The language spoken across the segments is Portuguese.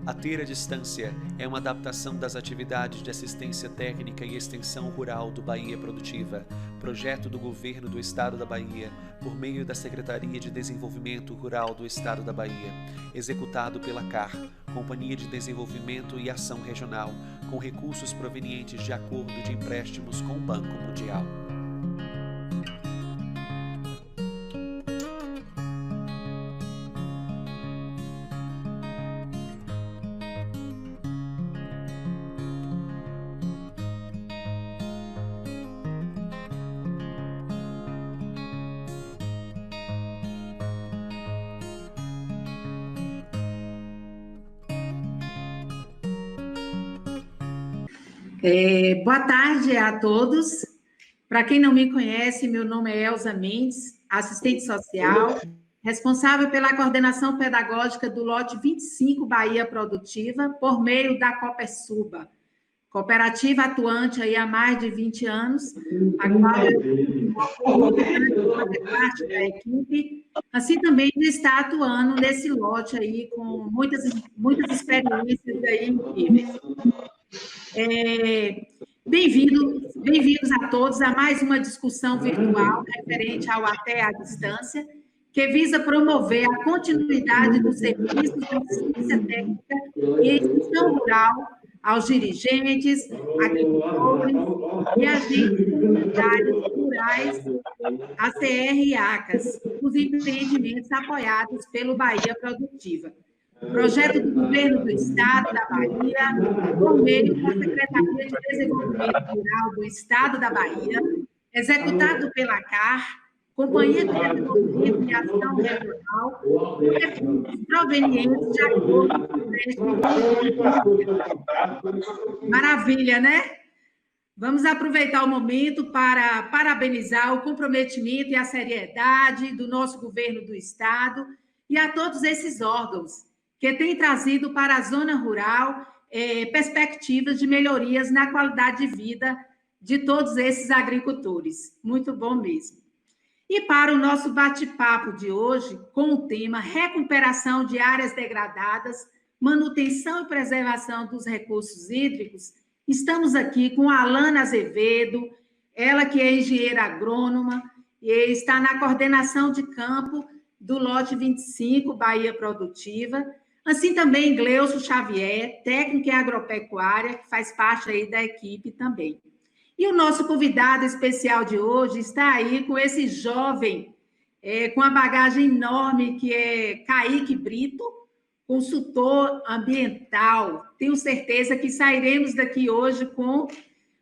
A Ter a Distância é uma adaptação das atividades de assistência técnica e extensão rural do Bahia Produtiva, projeto do Governo do Estado da Bahia, por meio da Secretaria de Desenvolvimento Rural do Estado da Bahia, executado pela CAR, Companhia de Desenvolvimento e Ação Regional, com recursos provenientes de acordo de empréstimos com o Banco Mundial. Boa tarde a todos. Para quem não me conhece, meu nome é Elza Mendes, assistente social, responsável pela coordenação pedagógica do lote 25 Bahia Produtiva, por meio da Copersuba, cooperativa atuante aí há mais de 20 anos, a qual eu faço parte da equipe, assim também de estar atuando nesse lote aí com muitas experiências aí incríveis. Bem-vindos a todos a mais uma discussão virtual referente ao Até à Distância, que visa promover a continuidade dos serviços de assistência técnica e extensão rural aos dirigentes, agricultores e agentes comunitários rurais, ACR e ACAS, os empreendimentos apoiados pelo Bahia Produtiva. Projeto do Governo do Estado da Bahia, por meio da Secretaria de Desenvolvimento Rural do Estado da Bahia, executado pela CAR, Companhia de Desenvolvimento e Ação Regional, com recursos provenientes de acordo com o empréstimo. Maravilha, né? Vamos aproveitar o momento para parabenizar o comprometimento e a seriedade do nosso governo do Estado e a todos esses órgãos que têm trazido para a zona rural perspectivas de melhorias na qualidade de vida de todos esses agricultores. Muito bom mesmo. E para o nosso bate-papo de hoje, com o tema Recuperação de áreas degradadas, manutenção e preservação dos recursos hídricos, estamos aqui com a Alana Azevedo, ela que é engenheira agrônoma e está na coordenação de campo do lote 25, Bahia Produtiva, assim também Gleuso Xavier, técnico em agropecuária, que faz parte aí da equipe também. E o nosso convidado especial de hoje está aí com esse jovem, com a bagagem enorme, que é Kaique Brito, consultor ambiental. Tenho certeza que sairemos daqui hoje com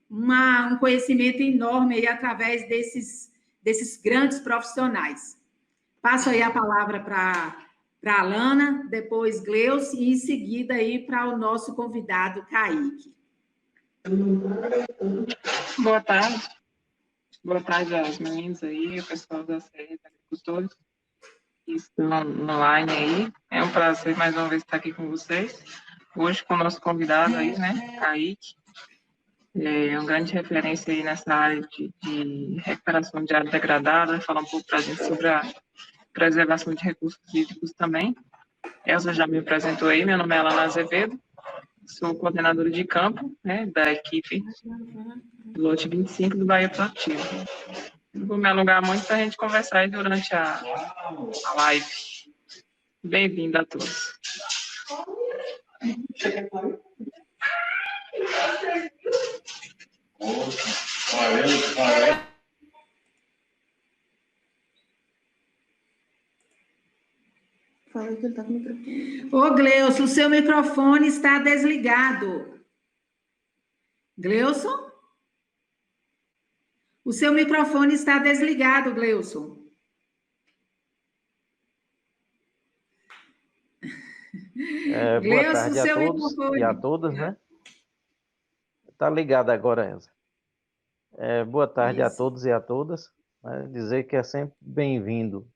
um conhecimento enorme aí através desses grandes profissionais. Passo aí a palavra para a Alana, depois Gleuce, e em seguida aí para o nosso convidado, Kaique. Boa tarde. Boa tarde aos meninos aí, o pessoal da série Agricultores que estão online aí. É um prazer mais uma vez estar aqui com vocês. Hoje com o nosso convidado aí, né, Kaique. É um grande referência aí nessa área de recuperação de área degradada, vai falar um pouco para a gente sobre a preservação de recursos hídricos também. Elza já me apresentou aí, meu nome é Alana Azevedo, sou coordenadora de campo, né, da equipe do lote 25 do Bahia Produtiva. Não vou me alongar muito para a gente conversar aí durante a live. Bem-vindo a todos. Fala que ele está com o microfone. Ô, Gleuson, o seu microfone está desligado. Gleuson? O seu microfone está desligado, Gleuson. Boa tarde a todos e a todas, né? Está ligado agora, Elza. Boa tarde a todos e a todas. Dizer que é sempre bem-vindo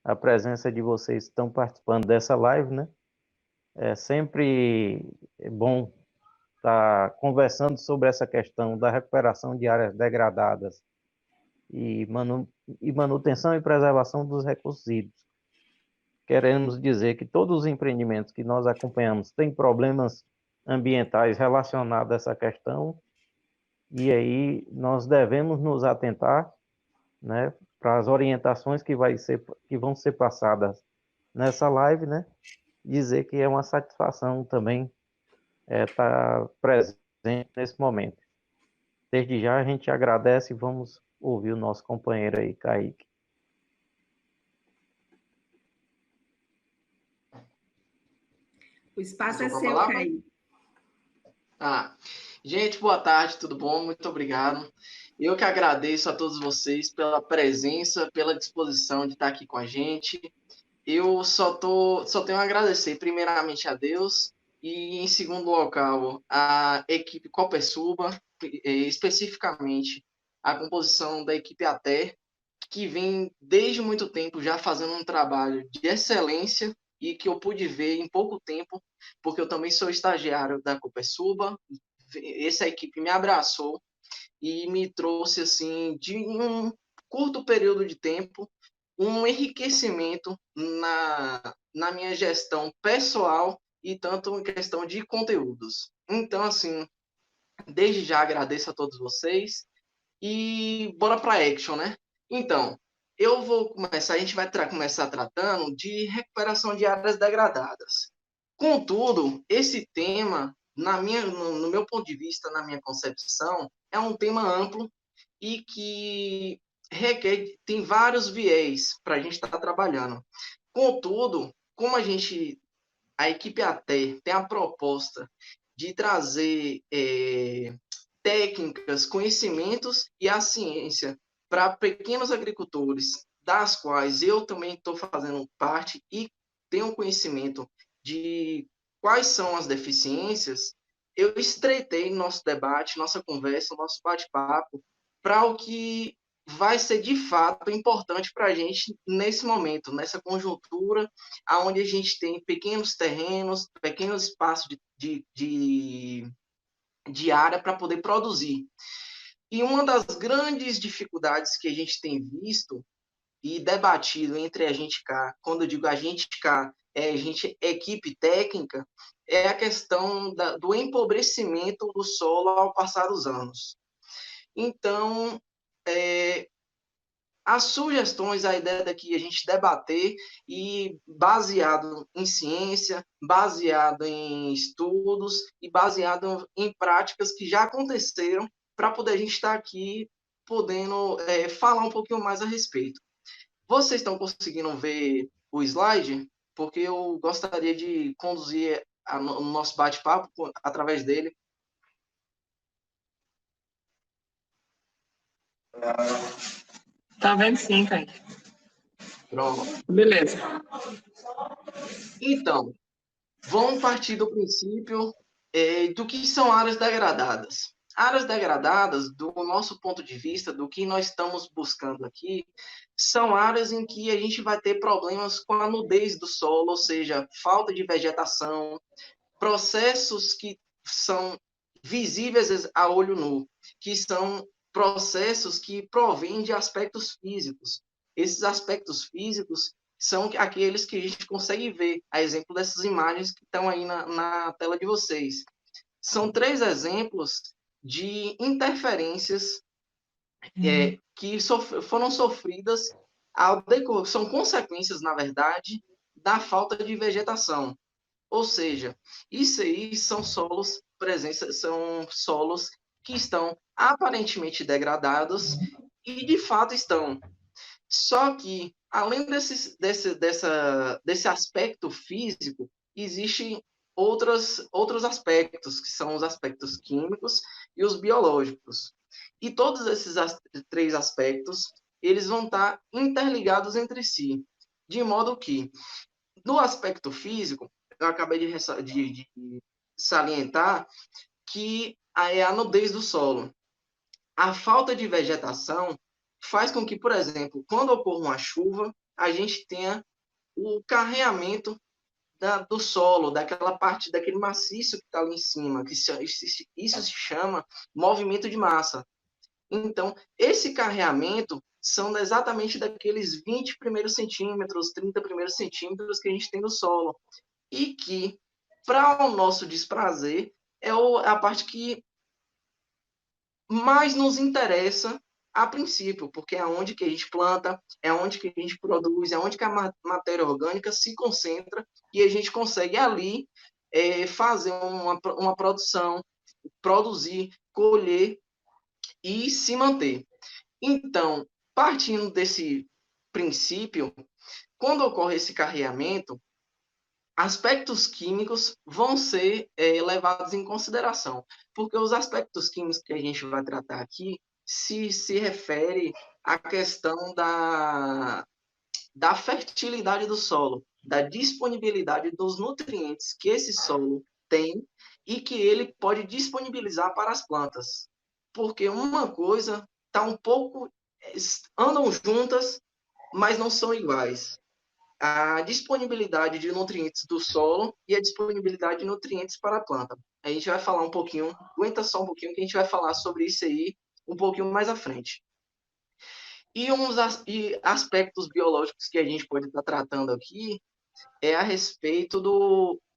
a presença de vocês que estão participando dessa live, né? É sempre bom estar conversando sobre essa questão da recuperação de áreas degradadas e manutenção e preservação dos recursos hídricos, queremos dizer que todos os empreendimentos que nós acompanhamos têm problemas ambientais relacionados a essa questão, e aí nós devemos nos atentar, né, para as orientações que vão ser passadas nessa live, né, dizer que é uma satisfação também estar presente nesse momento. Desde já a gente agradece e vamos ouvir o nosso companheiro aí, Kaique. O espaço é seu, Kaique. Gente, boa tarde, tudo bom? Muito obrigado. Eu que agradeço a todos vocês pela presença, pela disposição de estar aqui com a gente. Eu só tenho a agradecer primeiramente a Deus e, em segundo local, a equipe Copersuba, especificamente a composição da equipe ATER, que vem desde muito tempo já fazendo um trabalho de excelência e que eu pude ver em pouco tempo, porque eu também sou estagiário da Copersuba. Essa equipe me abraçou e me trouxe, assim, de um curto período de tempo, um enriquecimento na minha gestão pessoal e tanto em questão de conteúdos. Então, assim, desde já agradeço a todos vocês e bora para action, né? Então, a gente vai começar tratando de recuperação de áreas degradadas. Contudo, esse tema, no meu ponto de vista, na minha concepção, é um tema amplo e que tem vários viés para a gente estar trabalhando. Contudo, como a equipe ATE tem a proposta de trazer técnicas, conhecimentos e a ciência para pequenos agricultores, das quais eu também estou fazendo parte e tenho conhecimento de quais são as deficiências, eu estreitei nosso debate, nossa conversa, nosso bate-papo para o que vai ser de fato importante para a gente nesse momento, nessa conjuntura, onde a gente tem pequenos terrenos, pequenos espaços de área para poder produzir. E uma das grandes dificuldades que a gente tem visto e debatido entre a gente cá, quando eu digo a gente cá, equipe técnica, é a questão do empobrecimento do solo ao passar dos anos. Então, as sugestões, a ideia daqui é a gente debater e baseado em ciência, baseado em estudos e baseado em práticas que já aconteceram para poder a gente estar aqui podendo falar um pouquinho mais a respeito. Vocês estão conseguindo ver o slide? Porque eu gostaria de conduzir o nosso bate-papo através dele. Tá vendo sim, Kaique. Pronto. Beleza. Então, vamos partir do princípio do que são áreas degradadas. Áreas degradadas, do nosso ponto de vista, do que nós estamos buscando aqui, são áreas em que a gente vai ter problemas com a nudez do solo, ou seja, falta de vegetação, processos que são visíveis a olho nu, que são processos que provêm de aspectos físicos. Esses aspectos físicos são aqueles que a gente consegue ver, a exemplo dessas imagens que estão aí na tela de vocês. São 3 exemplos de interferências que foram sofridas, são consequências, na verdade, da falta de vegetação. Ou seja, isso aí são solos que estão aparentemente degradados e, de fato, estão. Só que, além desse aspecto físico, existem outros aspectos, que são os aspectos químicos e os biológicos. E todos esses 3 aspectos, eles vão estar interligados entre si, de modo que, no aspecto físico, eu acabei de salientar que é a nudez do solo. A falta de vegetação faz com que, por exemplo, quando ocorre uma chuva, a gente tenha o carreamento do solo, daquela parte, daquele maciço que está ali em cima, que isso se chama movimento de massa. Então, esse carreamento são exatamente daqueles 20 primeiros centímetros, 30 primeiros centímetros que a gente tem no solo. E que, para o nosso desprazer, é a parte que mais nos interessa a princípio, porque é onde que a gente planta, é onde que a gente produz, é onde que a matéria orgânica se concentra e a gente consegue ali fazer uma produção, produzir, colher e se manter. Então, partindo desse princípio, quando ocorre esse carreamento, aspectos químicos vão ser levados em consideração, porque os aspectos químicos que a gente vai tratar aqui se refere à questão da fertilidade do solo, da disponibilidade dos nutrientes que esse solo tem e que ele pode disponibilizar para as plantas. Porque uma coisa está um pouco... andam juntas, mas não são iguais. A disponibilidade de nutrientes do solo e a disponibilidade de nutrientes para a planta. A gente vai falar um pouquinho, aguenta só um pouquinho que a gente vai falar sobre isso aí um pouquinho mais à frente. E aspectos biológicos que a gente pode estar tratando aqui é a respeito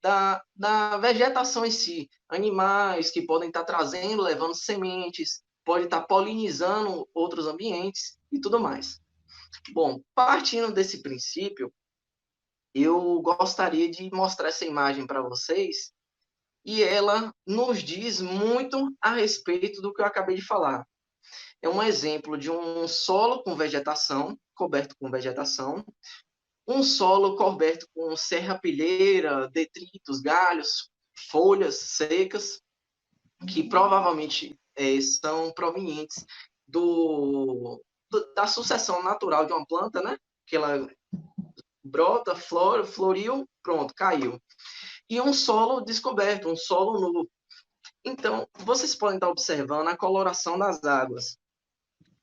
da vegetação em si. Animais que podem estar trazendo, levando sementes, pode estar polinizando outros ambientes e tudo mais. Bom, partindo desse princípio, eu gostaria de mostrar essa imagem para vocês e ela nos diz muito a respeito do que eu acabei de falar. É um exemplo de um solo com vegetação, coberto com vegetação, um solo coberto com serrapilheira, detritos, galhos, folhas secas, que provavelmente são provenientes da sucessão natural de uma planta, né? Que ela brota, floriu, pronto, caiu. E um solo descoberto, um solo novo. Então, vocês podem estar observando a coloração das águas.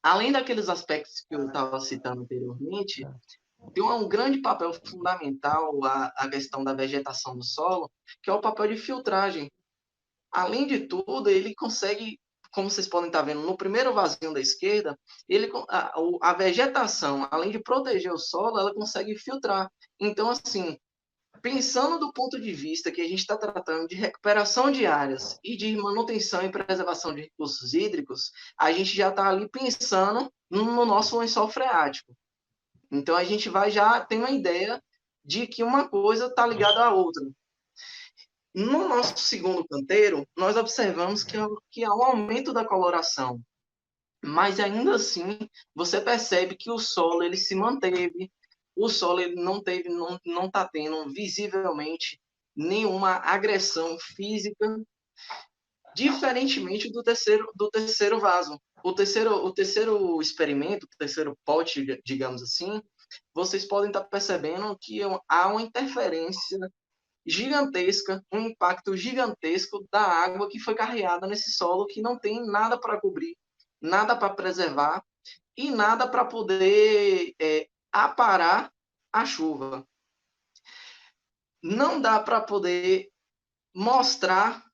Além daqueles aspectos que eu estava citando anteriormente, tem um grande papel fundamental a questão da vegetação do solo, que é o papel de filtragem. Além de tudo, ele consegue, como vocês podem estar vendo, no primeiro vasinho da esquerda, a vegetação, além de proteger o solo, ela consegue filtrar. Então, assim, pensando do ponto de vista que a gente está tratando de recuperação de áreas e de manutenção e preservação de recursos hídricos, a gente já está ali pensando no nosso lençol freático. Então, a gente vai já ter uma ideia de que uma coisa está ligada à outra. No nosso segundo canteiro, nós observamos que há um aumento da coloração, mas ainda assim, você percebe que o solo ele se manteve, o solo ele não está tendo visivelmente nenhuma agressão física, diferentemente do terceiro vaso. O terceiro experimento, o terceiro pote, digamos assim, vocês podem estar percebendo que há uma interferência gigantesca, um impacto gigantesco da água que foi carreada nesse solo, que não tem nada para cobrir, nada para preservar e nada para poder aparar a chuva. Não dá para poder mostrar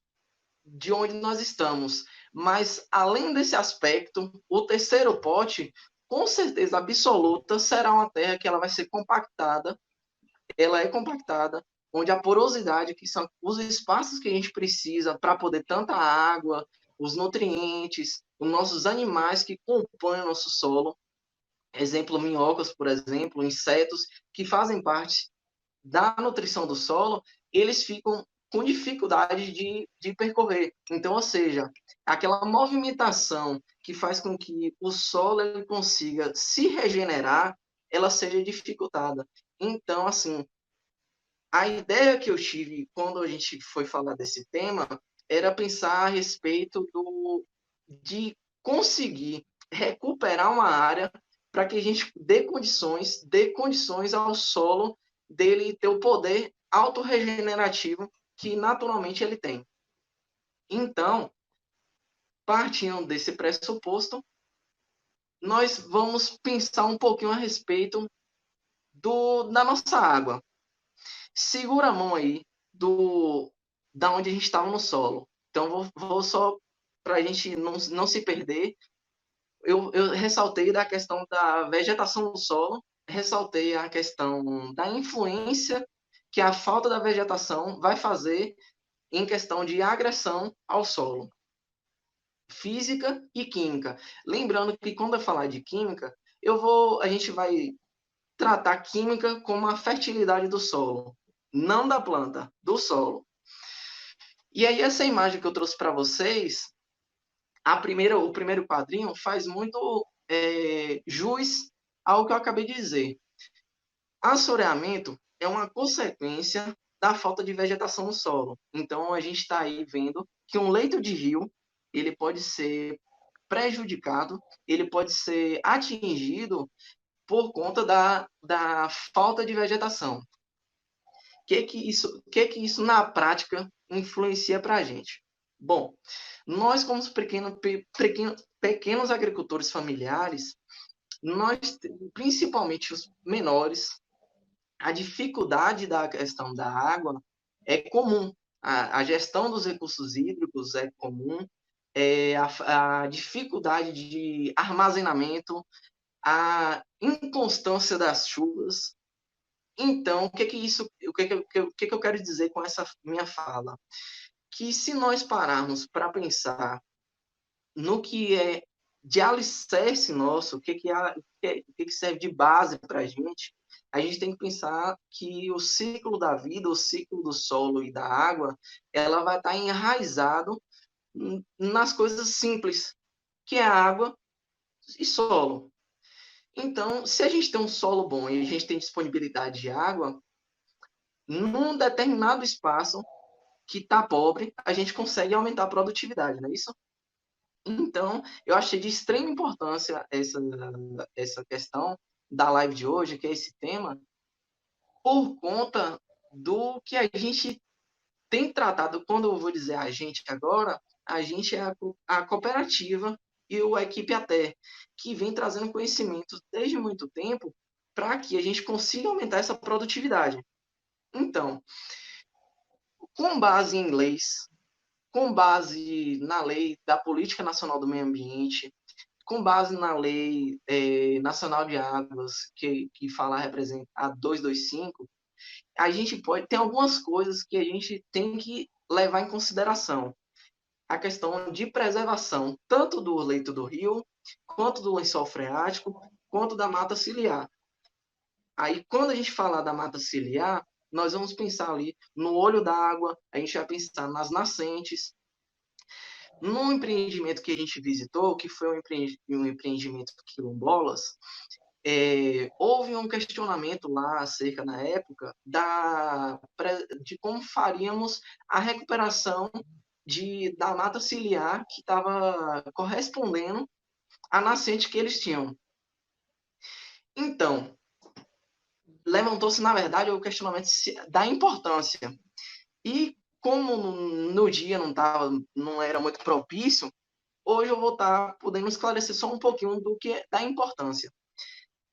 de onde nós estamos, mas além desse aspecto, o terceiro pote, com certeza absoluta, será uma terra que ela vai ser compactada, ela é compactada, onde a porosidade, que são os espaços que a gente precisa para poder tanta água, os nutrientes, os nossos animais que compõem o nosso solo, exemplo, minhocas, por exemplo, insetos que fazem parte da nutrição do solo, eles ficam com dificuldade de percorrer. Então, ou seja, aquela movimentação que faz com que o solo ele consiga se regenerar, ela seja dificultada. Então, assim, a ideia que eu tive quando a gente foi falar desse tema era pensar a respeito de conseguir recuperar uma área para que a gente dê condições ao solo dele ter o poder autorregenerativo que naturalmente ele tem. Então, partindo desse pressuposto, nós vamos pensar um pouquinho a respeito da nossa água. Segura a mão aí da onde a gente estava no solo. Então, vou só, para a gente não se perder, eu ressaltei da questão da vegetação do solo, ressaltei a questão da influência que a falta da vegetação vai fazer em questão de agressão ao solo, física e química. Lembrando que quando eu falar de química, a gente vai tratar química como a fertilidade do solo, não da planta, do solo. E aí essa imagem que eu trouxe para vocês, o primeiro quadrinho faz muito jus ao que eu acabei de dizer. Assoreamento é uma consequência da falta de vegetação no solo. Então, a gente está aí vendo que um leito de rio ele pode ser prejudicado, ele pode ser atingido por conta da falta de vegetação. O que isso na prática influencia para a gente? Bom, nós como pequenos agricultores familiares, nós, principalmente os menores, a dificuldade da questão da água é comum. A gestão dos recursos hídricos é comum, a dificuldade de armazenamento, a inconstância das chuvas. Então, o que eu quero dizer com essa minha fala? Que se nós pararmos para pensar no que é de alicerce nosso, o que serve de base para a gente tem que pensar que o ciclo da vida, o ciclo do solo e da água, ela vai estar enraizado nas coisas simples, que é água e solo. Então, se a gente tem um solo bom e a gente tem disponibilidade de água, num determinado espaço que está pobre, a gente consegue aumentar a produtividade, não é isso? Então, eu achei de extrema importância essa questão da live de hoje, que é esse tema, por conta do que a gente tem tratado. Quando eu vou dizer a gente agora, a gente é a cooperativa e a equipe até, que vem trazendo conhecimento desde muito tempo para que a gente consiga aumentar essa produtividade. Então, com base em leis, com base na lei da Política Nacional do Meio Ambiente, com base na Lei Nacional de Águas, que representa a 225, a gente tem algumas coisas que a gente tem que levar em consideração. A questão de preservação, tanto do leito do rio, quanto do lençol freático, quanto da mata ciliar. Aí, quando a gente falar da mata ciliar, nós vamos pensar ali no olho d'água, a gente vai pensar nas nascentes. Num empreendimento que a gente visitou, que foi um empreendimento quilombolas, houve um questionamento lá acerca, na época, de como faríamos a recuperação da mata ciliar que estava correspondendo à nascente que eles tinham. Então, levantou-se, na verdade, o questionamento da importância. E como no dia não era muito propício, hoje eu vou estar podendo esclarecer só um pouquinho da importância.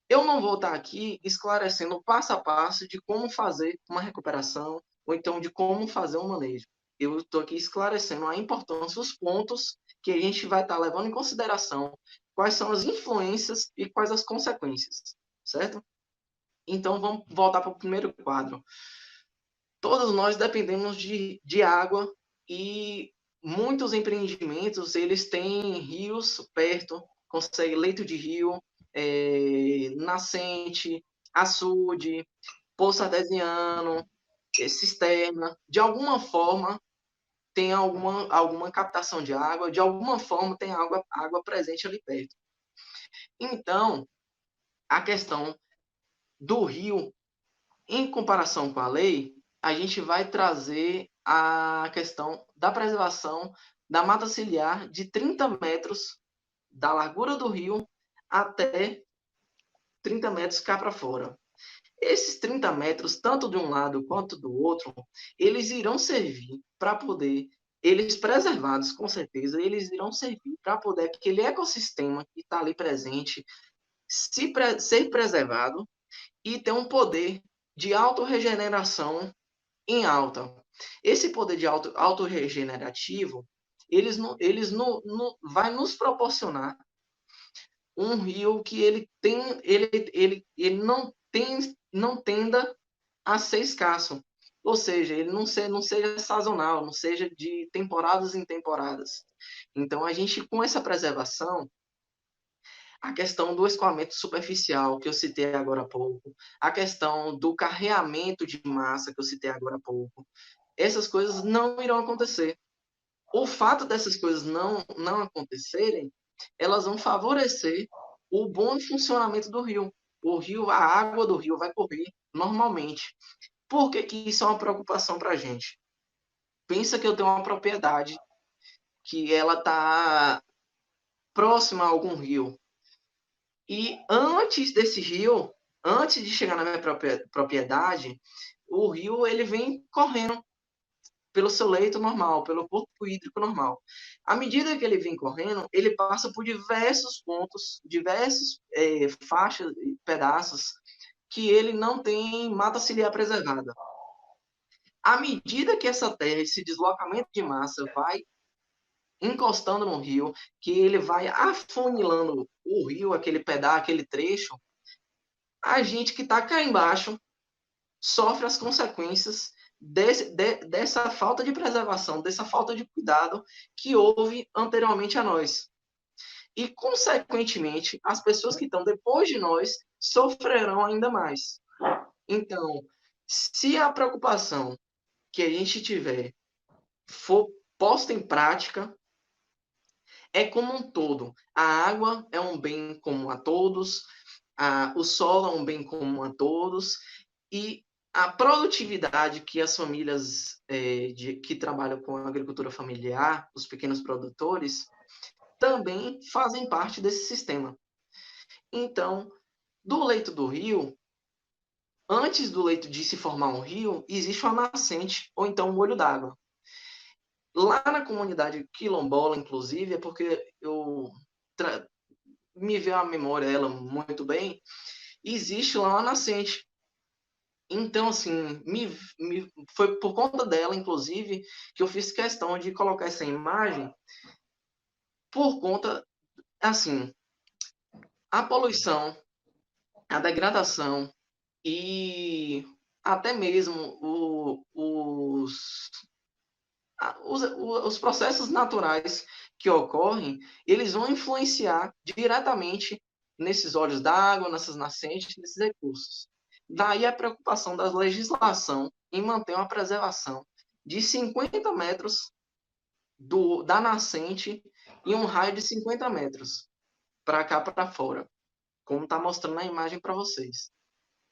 Eu não vou estar aqui esclarecendo passo a passo de como fazer uma recuperação ou então de como fazer um manejo. Eu estou aqui esclarecendo a importância, os pontos que a gente vai estar levando em consideração, quais são as influências e quais as consequências, certo? Então, vamos voltar para o primeiro quadro. Todos nós dependemos de água e muitos empreendimentos, eles têm rios perto, conseguem leito de rio, nascente, açude, poço artesiano, cisterna. De alguma forma, tem alguma captação de água, de alguma forma tem água presente ali perto. Então, a questão do rio, em comparação com a lei, a gente vai trazer a questão da preservação da mata ciliar de 30 metros da largura do rio até 30 metros cá para fora. Esses 30 metros, tanto de um lado quanto do outro, eles irão servir para poder, eles preservados, com certeza, eles irão servir para poder aquele ecossistema que está ali presente ser preservado e ter um poder de autorregeneração em alta. Esse poder de autorregenerativo, vai nos proporcionar um rio que ele não tenda a ser escasso. Ou seja, ele não seja sazonal, não seja de temporadas em temporadas. Então, a gente, com essa preservação, a questão do escoamento superficial, que eu citei agora há pouco, a questão do carreamento de massa, que eu citei agora há pouco, essas coisas não irão acontecer. O fato dessas coisas não acontecerem, elas vão favorecer o bom funcionamento do rio. O rio, a água do rio vai correr normalmente. Por que que isso é uma preocupação para a gente? Pensa que eu tenho uma propriedade que ela está próxima a algum rio. E antes desse rio, antes de chegar na minha propriedade, o rio ele vem correndo pelo seu leito normal, pelo corpo hídrico normal. À medida que ele vem correndo, ele passa por diversos pontos, diversos faixas e pedaços que ele não tem mata ciliar preservada. À medida que essa terra, esse deslocamento de massa vai encostando no rio, que ele vai afunilando o rio, aquele pedaço, aquele trecho, a gente que está cá embaixo sofre as consequências dessa falta de preservação, dessa falta de cuidado que houve anteriormente a nós. E, consequentemente, as pessoas que estão depois de nós sofrerão ainda mais. Então, se a preocupação que a gente tiver for posta em prática, é como um todo. A água é um bem comum a todos, o solo é um bem comum a todos, e a produtividade que as famílias que trabalham com a agricultura familiar, os pequenos produtores, também fazem parte desse sistema. Então, do leito do rio, antes do leito de se formar um rio, existe uma nascente, ou então um olho d'água. Lá na comunidade quilombola, inclusive, é porque me veio à memória ela muito bem, existe lá uma nascente. Então, assim, foi por conta dela, inclusive, que eu fiz questão de colocar essa imagem, por conta, assim, a poluição, a degradação e até mesmo os processos naturais que ocorrem, eles vão influenciar diretamente nesses olhos d'água, nessas nascentes, nesses recursos. Daí a preocupação da legislação em manter uma preservação de 50 metros da nascente em um raio de 50 metros, para cá para fora, como está mostrando na imagem para vocês.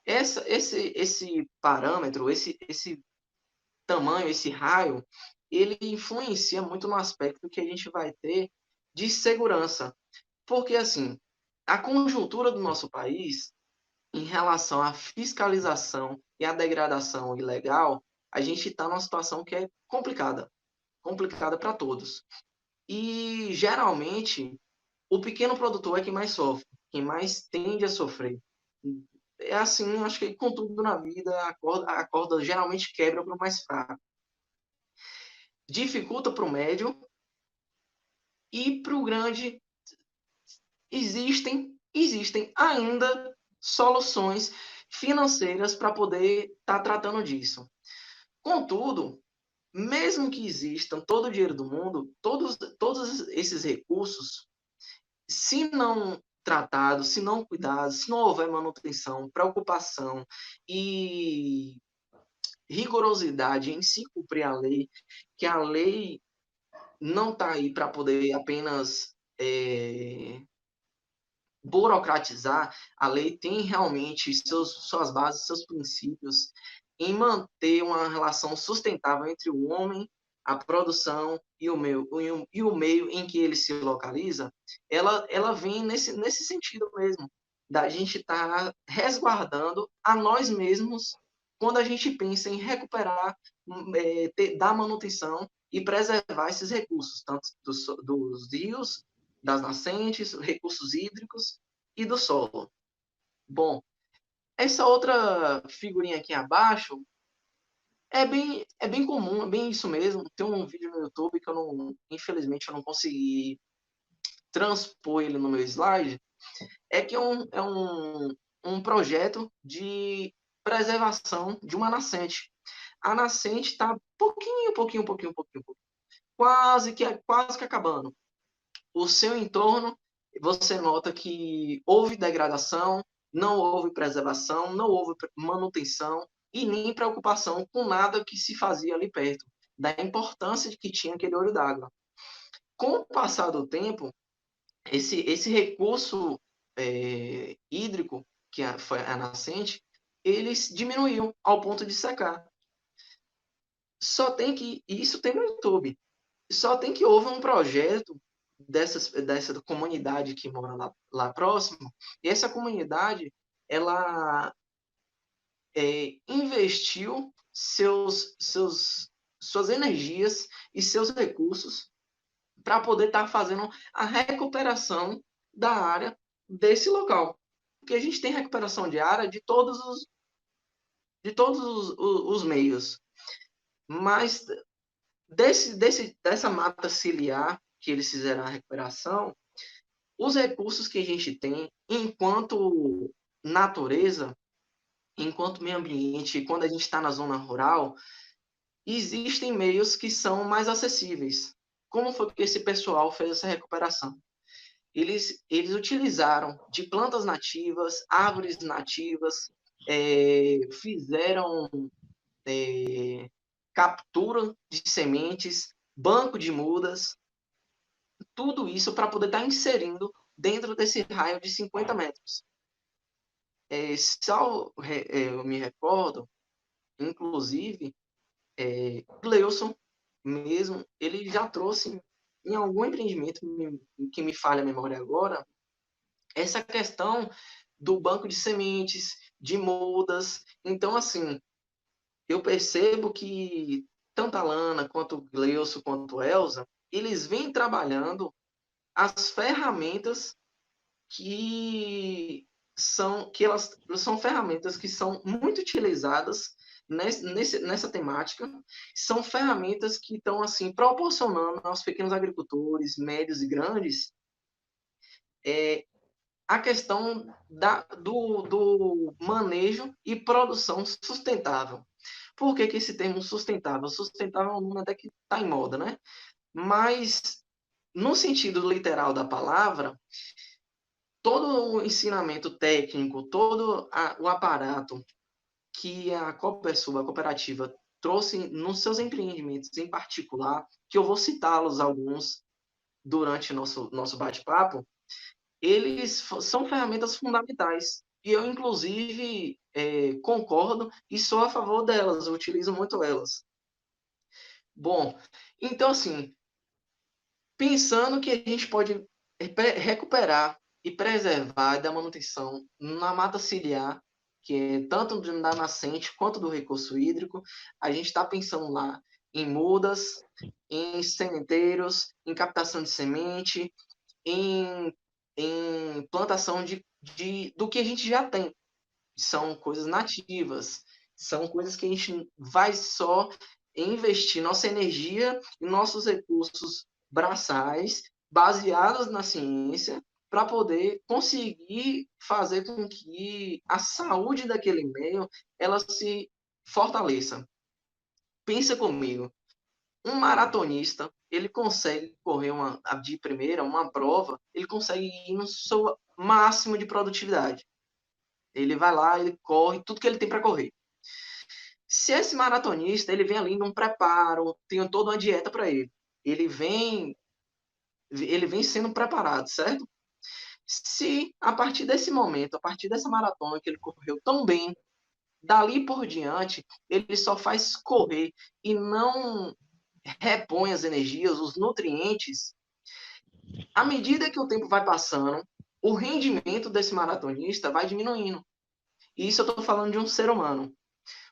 Esse parâmetro, esse tamanho, esse raio, ele influencia muito no aspecto que a gente vai ter de segurança. Porque, assim, a conjuntura do nosso país, em relação à fiscalização e à degradação ilegal, a gente está numa situação que é complicada para todos. E, geralmente, o pequeno produtor é quem mais sofre, quem mais tende a sofrer. É assim, acho que com tudo na vida, a corda geralmente quebra para o mais fraco. Dificulta para o médio e para o grande. Existem ainda soluções financeiras para poder estar tratando disso. Contudo, mesmo que existam todo o dinheiro do mundo, todos esses recursos, se não tratados, se não cuidados, se não houver manutenção, preocupação e rigorosidade em se cumprir a lei, que a lei não está aí para poder apenas burocratizar, a lei tem realmente suas bases, seus princípios em manter uma relação sustentável entre o homem, a produção e o meio em que ele se localiza, ela vem nesse sentido mesmo, da gente estar resguardando a nós mesmos quando a gente pensa em recuperar, dar manutenção e preservar esses recursos, tanto dos rios, das nascentes, recursos hídricos e do solo. Bom, essa outra figurinha aqui abaixo é bem comum, é bem isso mesmo. Tem um vídeo no YouTube que infelizmente eu não consegui transpor ele no meu slide, é que é um projeto de preservação de uma nascente. A nascente está pouquinho, quase que acabando. O seu entorno, você nota que houve degradação, não houve preservação, não houve manutenção e nem preocupação com nada que se fazia ali perto, da importância de que tinha aquele olho d'água. Com o passar do tempo, esse recurso hídrico, que foi a nascente, eles diminuíam ao ponto de secar. Isso tem no YouTube, só tem que houve um projeto dessa comunidade que mora lá próximo, e essa comunidade, ela investiu suas energias e seus recursos para poder estar fazendo a recuperação da área desse local. Porque a gente tem recuperação de área de todos os meios. Mas dessa mata ciliar que eles fizeram a recuperação, os recursos que a gente tem enquanto natureza, enquanto meio ambiente, quando a gente está na zona rural, existem meios que são mais acessíveis. Como foi que esse pessoal fez essa recuperação? Eles utilizaram de plantas nativas, árvores nativas, fizeram captura de sementes, banco de mudas, tudo isso para poder estar inserindo dentro desse raio de 50 metros. Eu me recordo, inclusive, Gleuson mesmo, ele já trouxe em algum empreendimento que me falha a memória agora, essa questão do banco de sementes, de mudas. Então, assim, eu percebo que tanto a Lana, quanto o Gleuson, quanto a Elza, eles vêm trabalhando as ferramentas elas são ferramentas que são muito utilizadas nessa temática, são ferramentas que estão assim proporcionando aos pequenos agricultores, médios e grandes, a questão do manejo e produção sustentável. Por que esse termo sustentável? Sustentável é um nome até que está em moda, né? Mas, no sentido literal da palavra, todo o ensinamento técnico, todo o aparato que a Copersul, a cooperativa, trouxe nos seus empreendimentos em particular, que eu vou citá-los alguns durante nosso bate-papo, eles são ferramentas fundamentais. E eu, inclusive, concordo e sou a favor delas, eu utilizo muito elas. Bom, então, assim, pensando que a gente pode recuperar e preservar da manutenção na mata ciliar, que é tanto da nascente quanto do recurso hídrico, a gente está pensando lá em mudas, em sementeiros, em captação de semente, em plantação do que a gente já tem. São coisas nativas, são coisas que a gente vai só investir nossa energia e nossos recursos braçais, baseados na ciência, para poder conseguir fazer com que a saúde daquele meio ela se fortaleça. Pensa comigo, um maratonista, ele consegue correr de primeira, uma prova, ele consegue ir no seu máximo de produtividade. Ele vai lá, ele corre tudo que ele tem para correr. Se esse maratonista, ele vem ali num preparo, tem toda uma dieta para ele. Ele vem sendo preparado, certo? Se a partir desse momento, a partir dessa maratona que ele correu tão bem, dali por diante, ele só faz correr e não repõe as energias, os nutrientes, à medida que o tempo vai passando, o rendimento desse maratonista vai diminuindo. E isso eu estou falando de um ser humano.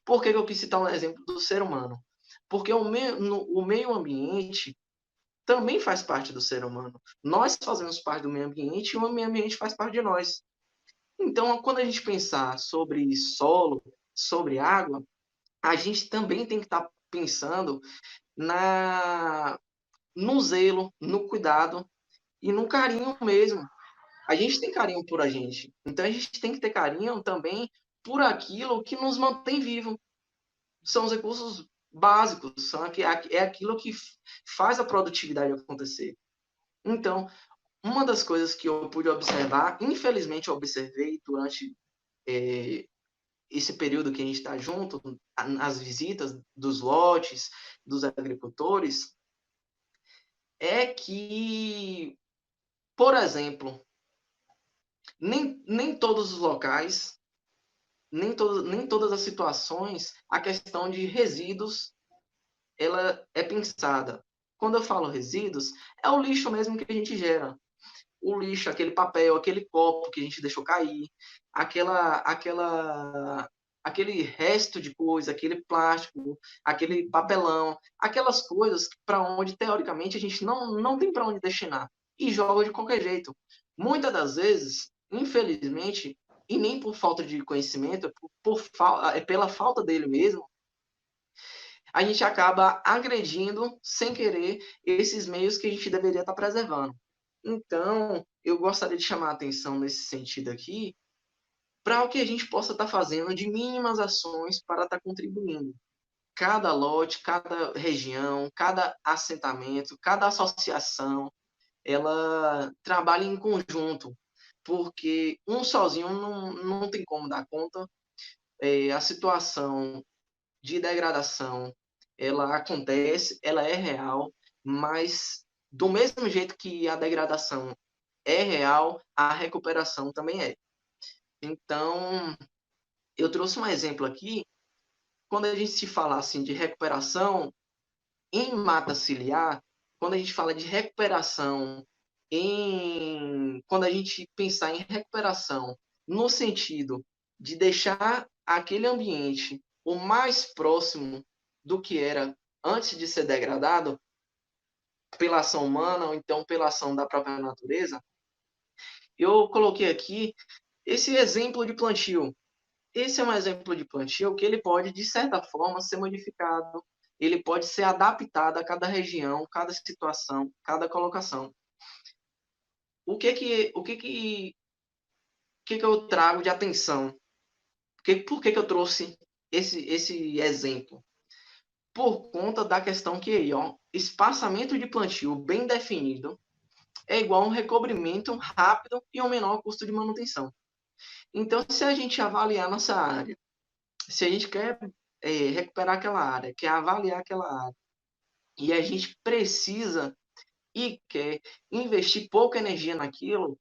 Por que eu quis citar um exemplo do ser humano? Porque o meio ambiente também faz parte do ser humano. Nós fazemos parte do meio ambiente e o meio ambiente faz parte de nós. Então, quando a gente pensar sobre solo, sobre água, a gente também tem que estar pensando no zelo, no cuidado e no carinho mesmo. A gente tem carinho por a gente, então a gente tem que ter carinho também por aquilo que nos mantém vivo. São os recursos básicos, é aquilo que faz a produtividade acontecer. Então, uma das coisas que eu pude observar, infelizmente eu observei durante esse período que a gente está junto, as visitas dos lotes, dos agricultores, é que, por exemplo, nem todos os locais, nem todas as situações, a questão de resíduos, ela é pensada. Quando eu falo resíduos, é o lixo mesmo que a gente gera. O lixo, aquele papel, aquele copo que a gente deixou cair, aquele resto de coisa, aquele plástico, aquele papelão, aquelas coisas para onde, teoricamente, a gente não tem para onde destinar e joga de qualquer jeito. Muitas das vezes, infelizmente, e nem por falta de conhecimento, é pela falta dele mesmo, a gente acaba agredindo, sem querer, esses meios que a gente deveria estar preservando. Então, eu gostaria de chamar a atenção nesse sentido aqui, para o que a gente possa estar fazendo de mínimas ações para estar contribuindo. Cada lote, cada região, cada assentamento, cada associação, ela trabalha em conjunto, porque um sozinho não tem como dar conta. A situação de degradação, ela acontece, ela é real, mas do mesmo jeito que a degradação é real, a recuperação também é. Então, eu trouxe um exemplo aqui, quando a gente se fala assim de recuperação em mata ciliar, quando a gente fala de recuperação quando a gente pensar em recuperação no sentido de deixar aquele ambiente o mais próximo do que era antes de ser degradado pela ação humana ou então pela ação da própria natureza, eu coloquei aqui esse exemplo de plantio. Esse é um exemplo de plantio que ele pode, de certa forma, ser modificado, ele pode ser adaptado a cada região, cada situação, cada colocação. O que eu trago de atenção? Por que eu trouxe esse exemplo? Por conta da questão que aí, ó, espaçamento de plantio bem definido é igual a um recobrimento rápido e um menor custo de manutenção. Então, se a gente avaliar nossa área, se a gente quer recuperar aquela área, quer avaliar aquela área, e a gente precisa e quer investir pouca energia naquilo,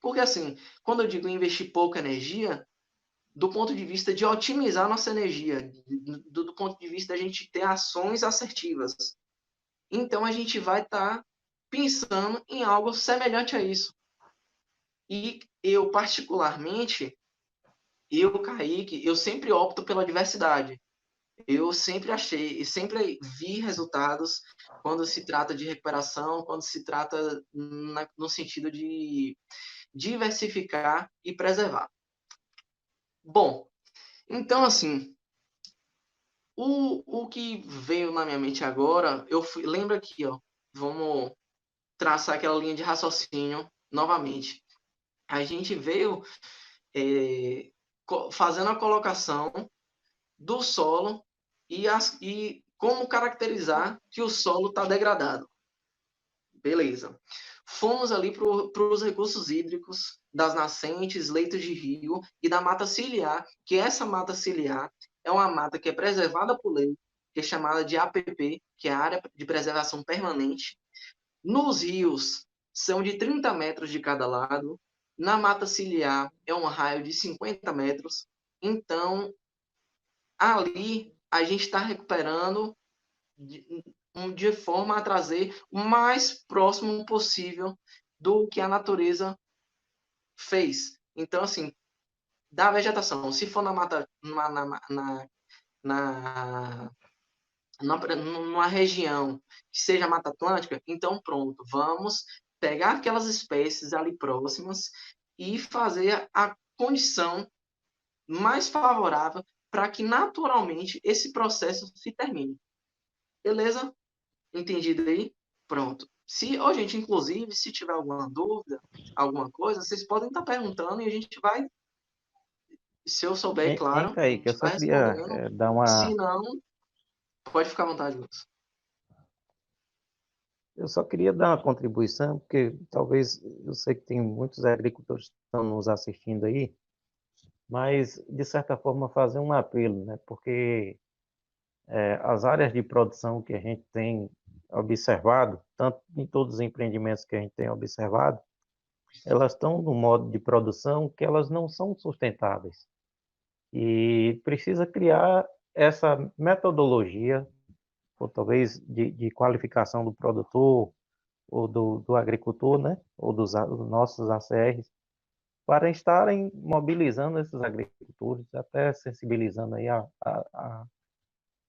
porque assim, quando eu digo investir pouca energia, do ponto de vista de otimizar nossa energia, do ponto de vista da gente ter ações assertivas. Então, a gente vai estar pensando em algo semelhante a isso. E eu, particularmente, Kaique, eu sempre opto pela diversidade. Eu sempre achei, e sempre vi resultados quando se trata de recuperação, quando se trata no sentido de diversificar e preservar. Bom, então, assim, o que veio na minha mente agora, lembra aqui, ó, vamos traçar aquela linha de raciocínio novamente. A gente veio fazendo a colocação do solo e como caracterizar que o solo está degradado. Beleza. Fomos ali para os recursos hídricos das nascentes, leitos de rio e da mata ciliar, que essa mata ciliar é uma mata que é preservada por lei, que é chamada de APP, que é a Área de Preservação Permanente. Nos rios, são de 30 metros de cada lado. Na mata ciliar, é um raio de 50 metros. Então, ali, a gente está recuperando de forma a trazer o mais próximo possível do que a natureza fez. Então, assim, da vegetação, se for na mata, numa região que seja Mata Atlântica, então pronto, vamos pegar aquelas espécies ali próximas e fazer a condição mais favorável para que naturalmente esse processo se termine. Beleza? Entendido aí? Pronto. Gente, inclusive, se tiver alguma dúvida, alguma coisa, vocês podem estar perguntando e a gente vai, se eu souber, claro, a Kaique, gente eu só está queria respondendo. dar Se uma. não, pode ficar à vontade, Lucas. Eu só queria dar uma contribuição, porque talvez eu sei que tem muitos agricultores que estão nos assistindo aí, mas de certa forma fazer um apelo, né? Porque as áreas de produção que a gente tem observado, tanto em todos os empreendimentos que a gente tem observado, elas estão no modo de produção que elas não são sustentáveis. E precisa criar essa metodologia, ou talvez de qualificação do produtor, ou do agricultor, né? Ou dos nossos ACRs, para estarem mobilizando esses agricultores, até sensibilizando aí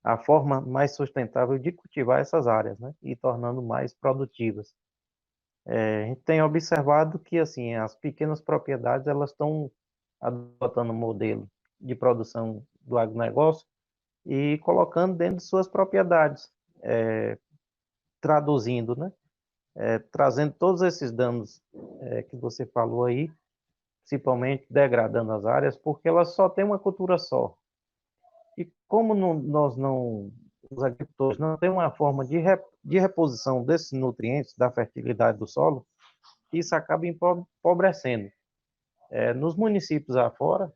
a forma mais sustentável de cultivar essas áreas, né? E tornando mais produtivas. A gente tem observado que assim as pequenas propriedades elas estão adotando um modelo de produção do agronegócio e colocando dentro de suas propriedades, traduzindo, né? Trazendo todos esses danos que você falou aí, principalmente degradando as áreas, porque elas só têm uma cultura só. E como os agricultores não têm uma forma de reposição desses nutrientes, da fertilidade do solo, isso acaba empobrecendo. Nos municípios afora,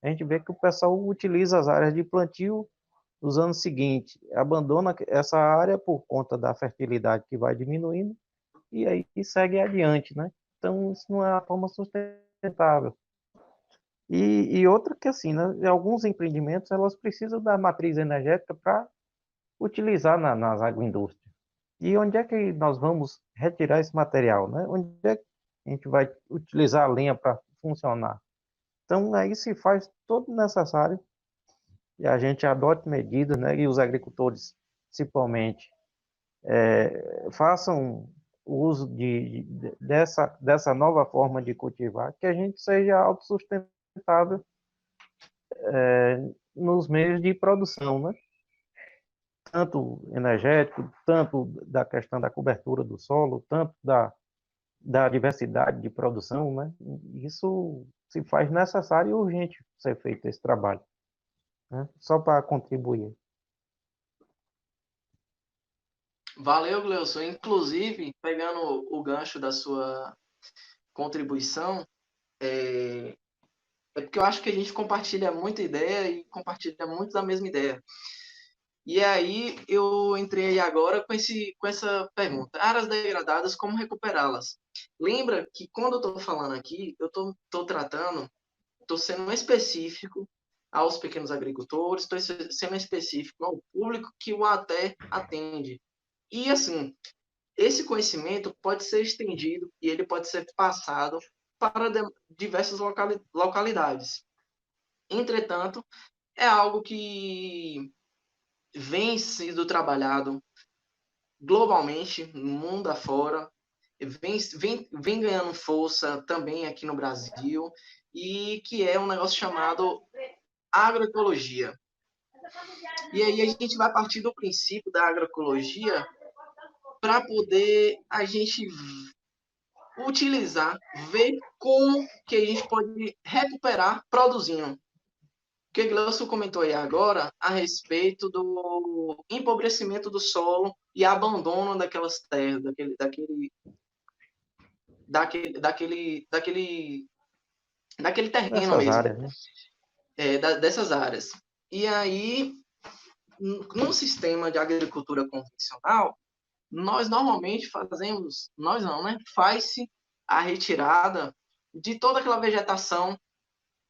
a gente vê que o pessoal utiliza as áreas de plantio nos anos seguintes, abandona essa área por conta da fertilidade que vai diminuindo e aí segue adiante, né? Então, isso não é a forma sustentável. E outra que, assim, né, alguns empreendimentos, elas precisam da matriz energética para utilizar nas agroindústrias. E onde é que nós vamos retirar esse material, né? Onde é que a gente vai utilizar a lenha para funcionar? Então, aí se faz todo necessário e a gente adote medidas, né? E os agricultores, principalmente, façam uso dessa nova forma de cultivar, que a gente seja autossustentável nos meios de produção, né? Tanto energético, tanto da questão da cobertura do solo, tanto da diversidade de produção, né? Isso se faz necessário e urgente ser feito esse trabalho, né? Só para contribuir. Valeu, Gleuson. Inclusive, pegando o gancho da sua contribuição, é porque eu acho que a gente compartilha muita ideia e compartilha muito da mesma ideia. E aí eu entrei agora com essa pergunta: áreas degradadas, como recuperá-las? Lembra que quando eu estou falando aqui, eu estou sendo específico aos pequenos agricultores, estou sendo específico ao público que o até atende. E assim, esse conhecimento pode ser estendido e ele pode ser passado para diversas localidades. Entretanto, é algo que vem sendo trabalhado globalmente, no mundo afora, vem ganhando força também aqui no Brasil, e que é um negócio chamado agroecologia. E aí a gente vai partir do princípio da agroecologia para poder a gente utilizar, ver como que a gente pode recuperar produzindo. O que Gleuson comentou aí agora a respeito do empobrecimento do solo e abandono daquelas terras, daquele terreno Nessas mesmo, áreas, né? dessas áreas. E aí, no sistema de agricultura convencional, nós normalmente fazemos, nós não, né? Faz-se a retirada de toda aquela vegetação,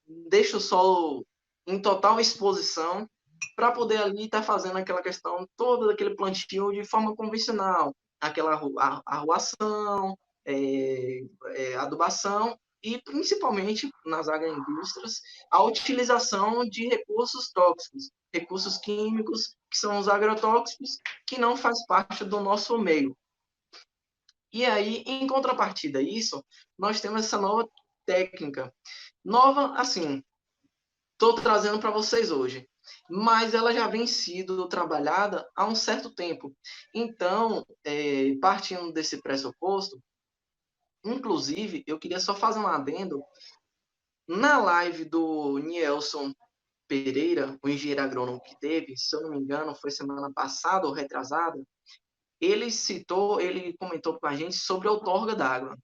deixa o solo em total exposição para poder ali estar fazendo aquela questão toda daquele plantio de forma convencional, aquela arruação, adubação e principalmente nas agroindústrias a utilização de recursos tóxicos, recursos químicos que são os agrotóxicos que não faz parte do nosso meio. E aí, em contrapartida a isso, nós temos essa nova técnica. Nova, assim, estou trazendo para vocês hoje. mas ela já vem sido trabalhada há um certo tempo. Então, partindo desse pressuposto, inclusive, eu queria só fazer um adendo. Na live do Nielson Pereira, o engenheiro agrônomo que teve, se eu não me engano, foi semana passada ou retrasada, ele comentou com a gente sobre a outorga d'água.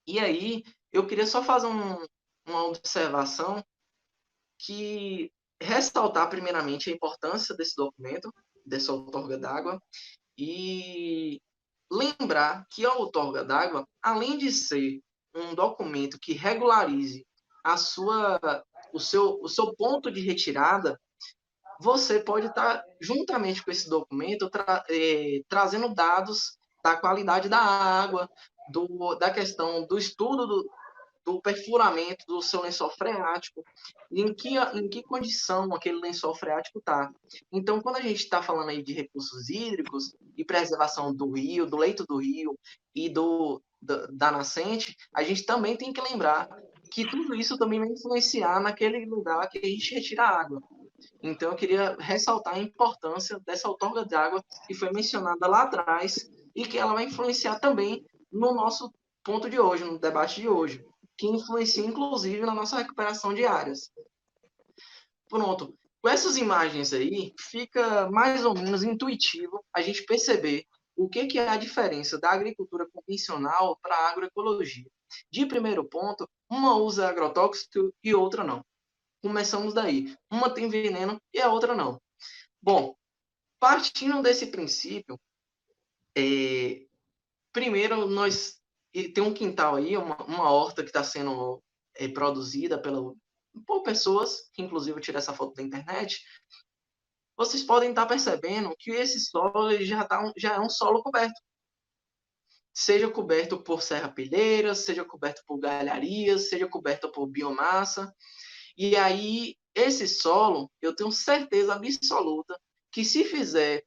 E aí, eu queria só fazer uma observação que ressaltar primeiramente a importância desse documento, dessa outorga d'água, e lembrar que a outorga d'água, além de ser um documento que regularize o seu ponto de retirada, você pode estar, juntamente com esse documento, trazendo dados da qualidade da água, da questão do estudo do perfuramento do seu lençol freático, em que condição aquele lençol freático está. Então, quando a gente está falando aí de recursos hídricos e preservação do rio, do leito do rio e da nascente, a gente também tem que lembrar que tudo isso também vai influenciar naquele lugar que a gente retira a água. Então, eu queria ressaltar a importância dessa outorga de água que foi mencionada lá atrás e que ela vai influenciar também no nosso ponto de hoje, no debate de hoje, que influencia, inclusive, na nossa recuperação de áreas. Pronto. Com essas imagens aí, fica mais ou menos intuitivo a gente perceber o que é a diferença da agricultura convencional para a agroecologia. De primeiro ponto, uma usa agrotóxico e outra não. Começamos daí. Uma tem veneno e a outra não. Bom, partindo desse princípio, primeiro nós tem um quintal aí, uma horta que está sendo produzida por pessoas, que inclusive eu tirei essa foto da internet. Vocês podem estar percebendo que esse solo ele já é um solo coberto. Seja coberto por serrapilheiras, seja coberto por galharias, seja coberto por biomassa. E aí, esse solo, eu tenho certeza absoluta que se fizer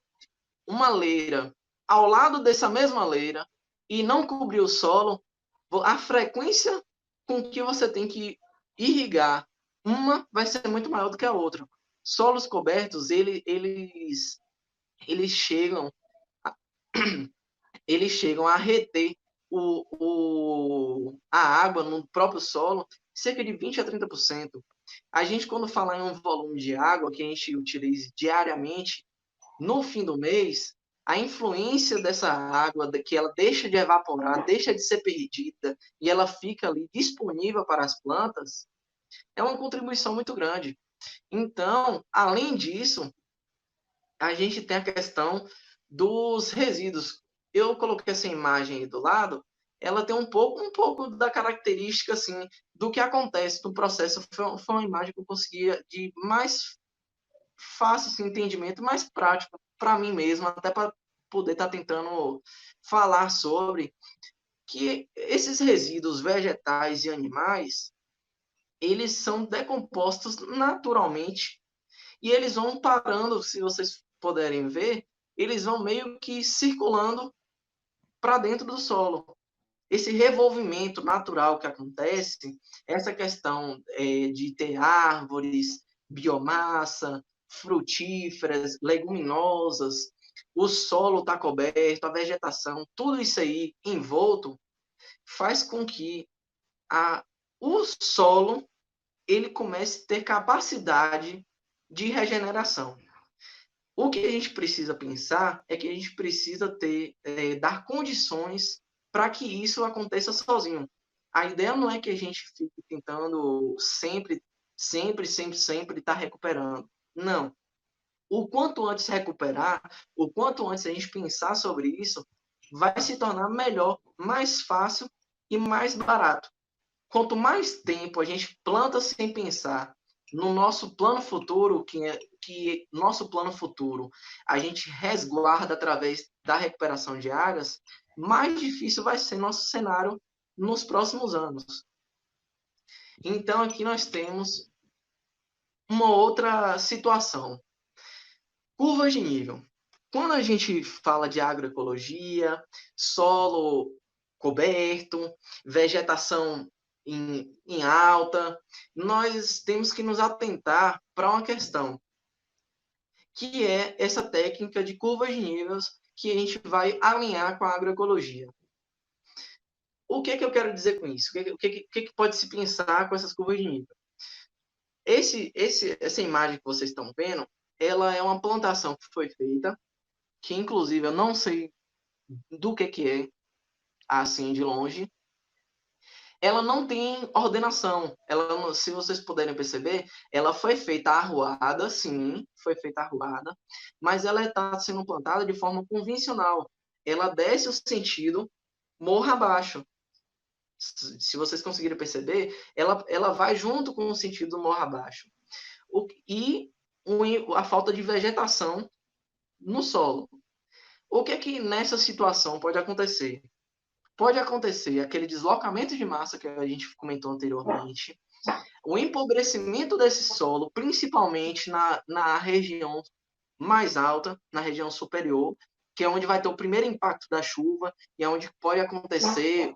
uma leira ao lado dessa mesma leira e não cobrir o solo, a frequência com que você tem que irrigar uma vai ser muito maior do que a outra. Solos cobertos, eles chegam a reter a água no próprio solo cerca de 20 a 30%. A gente, quando fala em um volume de água que a gente utiliza diariamente, no fim do mês, a influência dessa água, que ela deixa de evaporar, deixa de ser perdida, e ela fica ali disponível para as plantas, é uma contribuição muito grande. Então, além disso, a gente tem a questão dos resíduos. Eu coloquei essa imagem aí do lado, ela tem um pouco da característica assim do que acontece no processo. Foi uma imagem que eu conseguia de mais fácil assim, entendimento, mais prático para mim mesmo, até para poder estar tentando falar sobre que esses resíduos vegetais e animais, eles são decompostos naturalmente e eles vão parando, se vocês puderem ver, eles vão meio que circulando para dentro do solo. Esse revolvimento natural que acontece, essa questão de ter árvores, biomassa, frutíferas, leguminosas, o solo está coberto, a vegetação, tudo isso aí envolto, faz com que o solo ele comece a ter capacidade de regeneração. O que a gente precisa pensar é que a gente precisa dar condições para que isso aconteça sozinho. A ideia não é que a gente fique tentando sempre estar recuperando. Não. O quanto antes recuperar, o quanto antes a gente pensar sobre isso, vai se tornar melhor, mais fácil e mais barato. Quanto mais tempo a gente planta sem pensar no nosso plano futuro, que nosso plano futuro a gente resguarda através da recuperação de áreas, mais difícil vai ser nosso cenário nos próximos anos. Então, aqui nós temos uma outra situação. Curvas de nível. Quando a gente fala de agroecologia, solo coberto, vegetação em alta, nós temos que nos atentar para uma questão. que é essa técnica de curvas de níveis que a gente vai alinhar com a agroecologia. O que eu quero dizer com isso? O que pode se pensar com essas curvas de nível? Essa imagem que vocês estão vendo, ela é uma plantação que foi feita, que inclusive eu não sei do que é, assim, de longe. Ela não tem ordenação. Ela, se vocês puderem perceber, ela foi feita arruada, sim, foi feita arruada, mas ela está sendo plantada de forma convencional. Ela desce o sentido morro abaixo. Se vocês conseguirem perceber, ela vai junto com o sentido do morro abaixo. A falta de vegetação no solo. O que nessa situação pode acontecer? Pode acontecer aquele deslocamento de massa que a gente comentou anteriormente, o empobrecimento desse solo, principalmente na região mais alta, na região superior, que é onde vai ter o primeiro impacto da chuva e é onde pode acontecer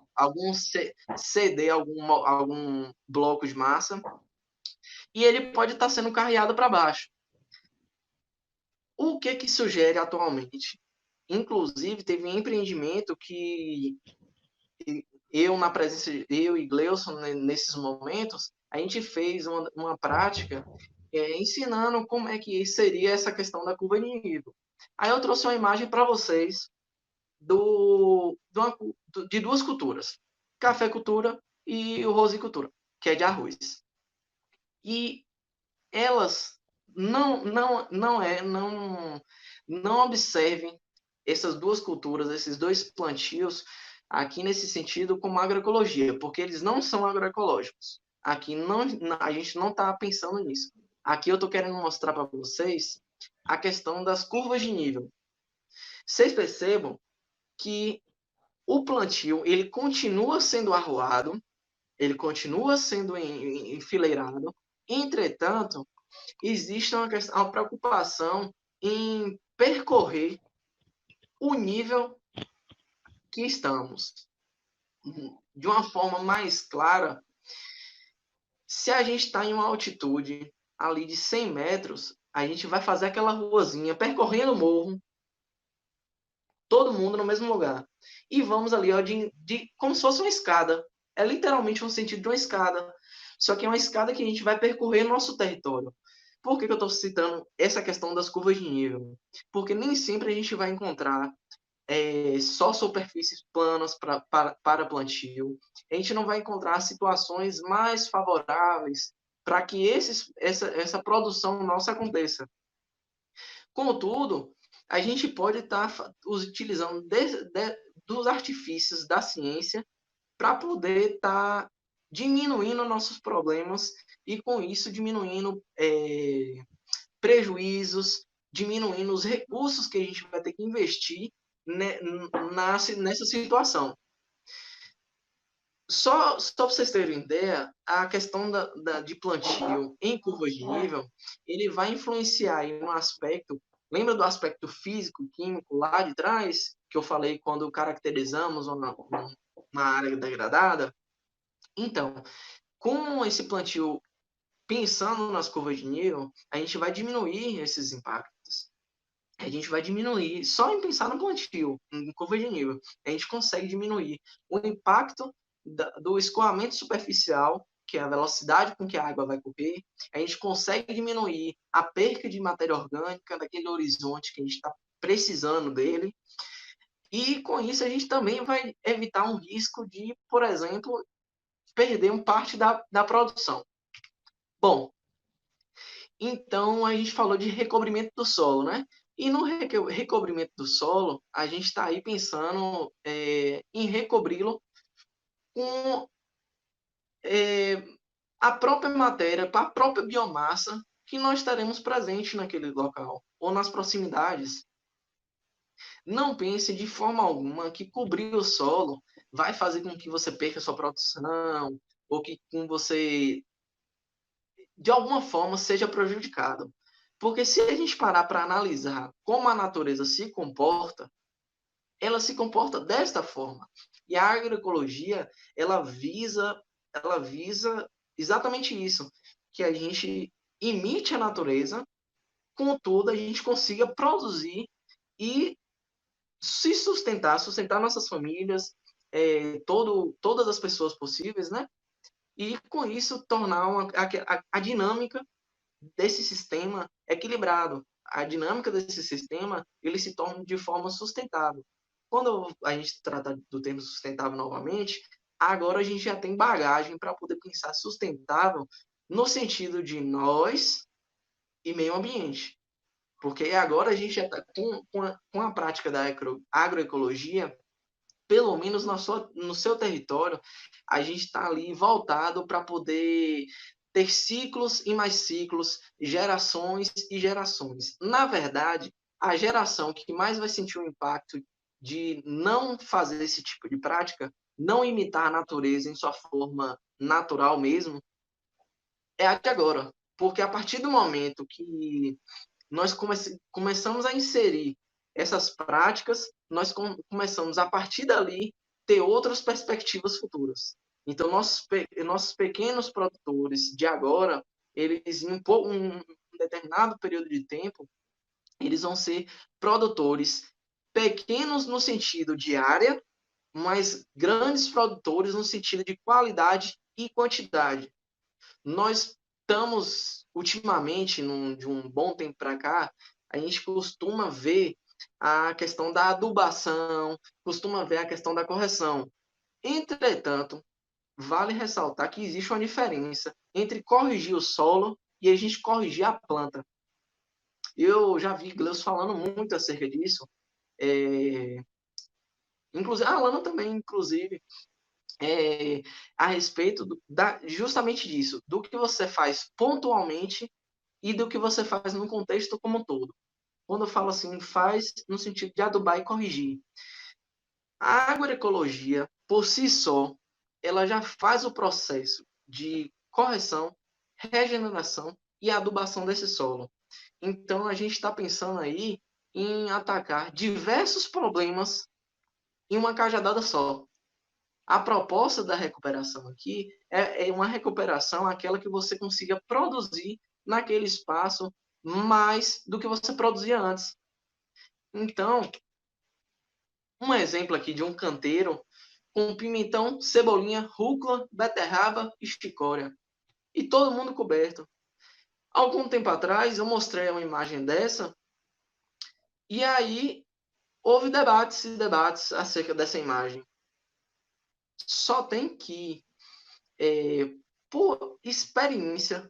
ceder algum bloco de massa, e ele pode estar sendo carreado para baixo. O que sugere atualmente? Inclusive, teve um empreendimento que eu e Gleuson, nesses momentos, a gente fez uma prática ensinando como é que seria essa questão da curva de nível. Aí eu trouxe uma imagem para vocês de duas culturas, café-cultura e o rosicultura, que é de arroz. E elas não observem essas duas culturas, esses dois plantios, aqui nesse sentido, como agroecologia, porque eles não são agroecológicos. Aqui a gente não está pensando nisso. Aqui eu estou querendo mostrar para vocês a questão das curvas de nível. Vocês percebam que o plantio ele continua sendo arruado, ele continua sendo enfileirado, entretanto, existe uma preocupação em percorrer o nível que estamos. De uma forma mais clara, se a gente está em uma altitude ali de 100 metros, a gente vai fazer aquela ruazinha percorrendo o morro, todo mundo no mesmo lugar. E vamos ali, ó, como se fosse uma escada. É literalmente um sentido de uma escada. Só que é uma escada que a gente vai percorrer nosso território. Por que eu estou citando essa questão das curvas de nível? Porque nem sempre a gente vai encontrar só superfícies planas para plantio. A gente não vai encontrar situações mais favoráveis para que essa produção nossa aconteça. Contudo, a gente pode estar utilizando dos artifícios da ciência para poder estar diminuindo nossos problemas e, com isso, diminuindo prejuízos, diminuindo os recursos que a gente vai ter que investir nessa situação. Só para vocês terem ideia, a questão de plantio em curvas de nível, ele vai influenciar em um aspecto, lembra do aspecto físico, químico lá de trás, que eu falei quando caracterizamos uma área degradada? Então, com esse plantio pensando nas curvas de nível, a gente vai diminuir esses impactos. A gente vai diminuir, só em pensar no plantio, em curva de nível, a gente consegue diminuir o impacto do escoamento superficial, que é a velocidade com que a água vai correr, a gente consegue diminuir a perca de matéria orgânica daquele horizonte que a gente está precisando dele, e com isso a gente também vai evitar um risco de, por exemplo, perder uma parte da produção. Bom, então a gente falou de recobrimento do solo, né? E no recobrimento do solo, a gente está aí pensando em recobri-lo com a própria matéria, a própria biomassa que nós estaremos presentes naquele local ou nas proximidades. Não pense de forma alguma que cobrir o solo vai fazer com que você perca sua produção ou que você, de alguma forma, seja prejudicado. Porque se a gente parar para analisar como a natureza se comporta, ela se comporta desta forma. E a agroecologia, ela visa exatamente isso, que a gente imite a natureza contudo, a gente consiga produzir e se sustentar nossas famílias, todas as pessoas possíveis, né? E com isso tornar a dinâmica desse sistema equilibrado. A dinâmica desse sistema, ele se torna de forma sustentável. Quando a gente trata do termo sustentável novamente, agora a gente já tem bagagem para poder pensar sustentável no sentido de nós e meio ambiente. Porque agora a gente já está com a prática da agroecologia, pelo menos no seu território, a gente está ali voltado para poder ter ciclos e mais ciclos, gerações e gerações. Na verdade, a geração que mais vai sentir o impacto de não fazer esse tipo de prática, não imitar a natureza em sua forma natural mesmo, é a de agora. Porque a partir do momento que nós começamos a inserir essas práticas, nós começamos, a partir dali, ter outras perspectivas futuras. Então, nossos pequenos produtores de agora, eles, em um determinado período de tempo, eles vão ser produtores pequenos no sentido de área, mas grandes produtores no sentido de qualidade e quantidade. Nós estamos, ultimamente, de um bom tempo para cá, a gente costuma ver a questão da adubação, costuma ver a questão da correção. Entretanto, vale ressaltar que existe uma diferença entre corrigir o solo e a gente corrigir a planta. Eu já vi Gleus falando muito acerca disso, inclusive a Alana também, inclusive, a respeito justamente disso, do que você faz pontualmente e do que você faz no contexto como um todo. Quando eu falo assim, faz no sentido de adubar e corrigir. A agroecologia, por si só, ela já faz o processo de correção, regeneração e adubação desse solo. Então, a gente está pensando aí em atacar diversos problemas em uma cajadada só. A proposta da recuperação aqui é uma recuperação aquela que você consiga produzir naquele espaço mais do que você produzia antes. Então, um exemplo aqui de um canteiro com pimentão, cebolinha, rúcula, beterraba e chicória. E todo mundo coberto. Algum tempo atrás, eu mostrei uma imagem dessa e aí houve debates e debates acerca dessa imagem. Só tem que, por experiência,